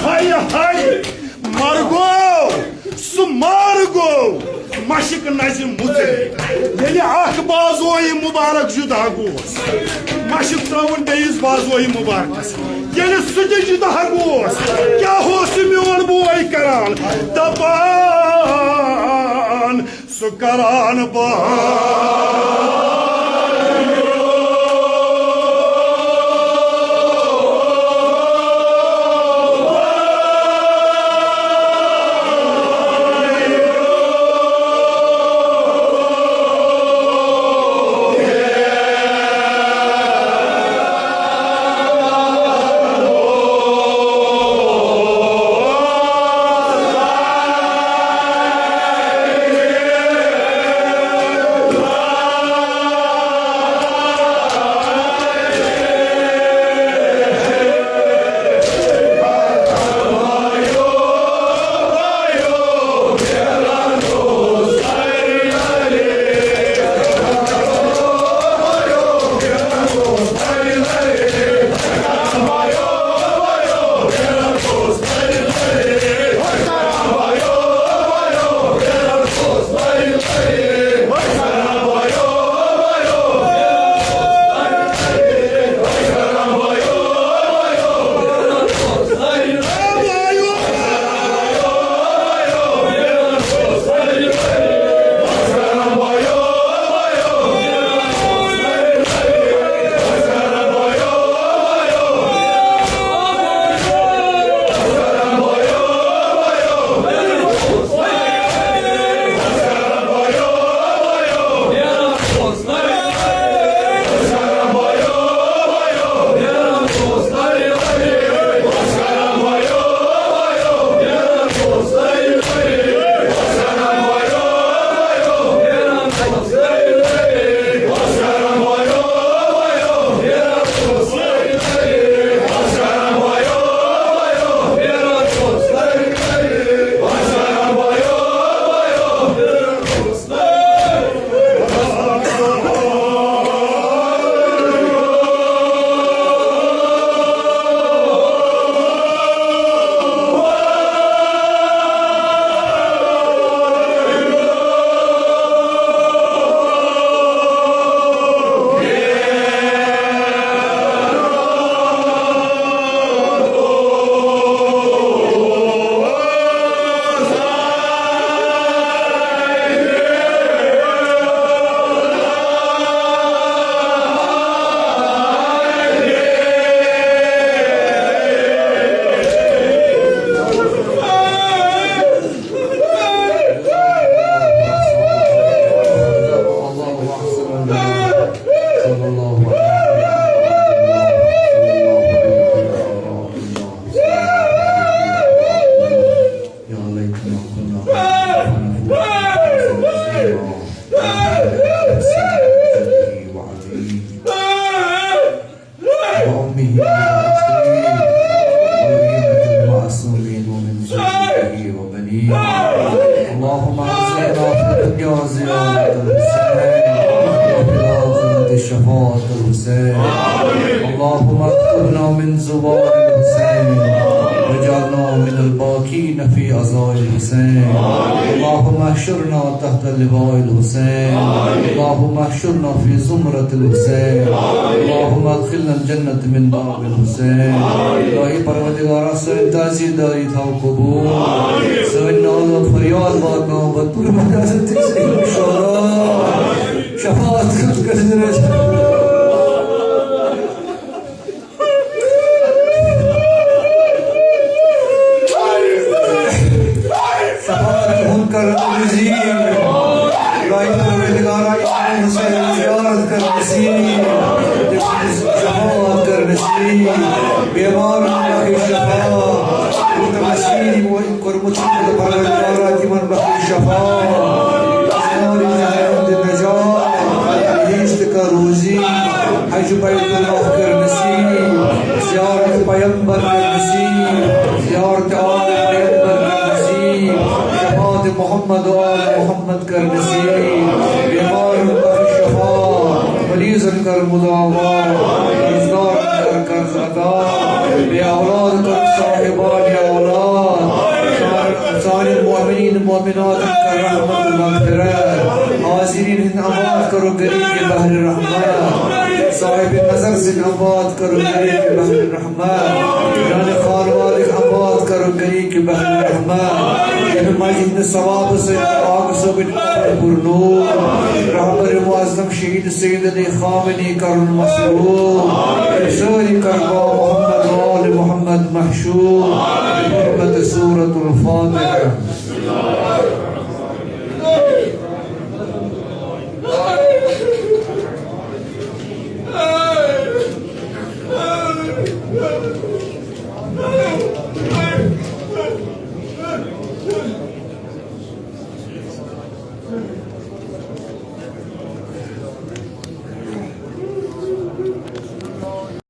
Hay hay Margo su Margo Maşık nazim muzel Yeli akbazoyi mübarek juda gos Maşık travun deyiz bazoyi mübarek Yeli sucu juda gos Kya hosi miyon bu ay karan Taban su karan ban اللهم اعزنا في الدنيا زيارة الحسين وفي الآخرة شفاعة الحسين اللهم اكتبنا من زوار الحسين واجعلنا من الباقين الشاكين في عزاء الحسين اللهم احشرنا تحت لواء الحسين اللهم احشرنا في زمرة الحسين اللهم ادخلنا الجنة من باب الحسين الهی پروردگارا سن تازی داری تھا قبول سن ناز فریاد باد محبت پر مدازت تیسری شورا شفاعت کردنش कर नसीब इलाही परवरदिगारा इमाम हुसैन ज़ियारत कर नसीब शफाअत कर नसीब बीमार की शफाअत नसीब वो कुर्बत परवरदिगारा की मन बख्श शफाअत सारी जहान नजात इश्क का रोजी हज बैतुल्लाह कर नसीब ज़ियारत पैगंबर कर नसीब ज़ियारत आल पैगंबर कर नसीब मोहम्मद और मोहम्मद कर नसीब बीमार कर शफा मरीज़न कर मुदावा इज़्ज़ार कर कर्ज़ अदा बे औलाद कर साहिबान औलाद सारे मोमिनीन मोमिनात कर रहमत मग़फ़िरत हाज़िरीन हिंद आबाद करो गरीब के बहर रहमत साहिब नज़र से आबाद करो गरीब के बहर रहमत जाने खार वाले आबाद करो गरीब के बहर रहमत मस्जिद सवाब से आग सबन पुरनूर रहबर मुअज़्ज़म शहीद सैयद अली ख़ामनी करुल मसरूर सारी करबा मोहम्मद आल मोहम्मद महशूर बिहरमत सूरतुल फातिहा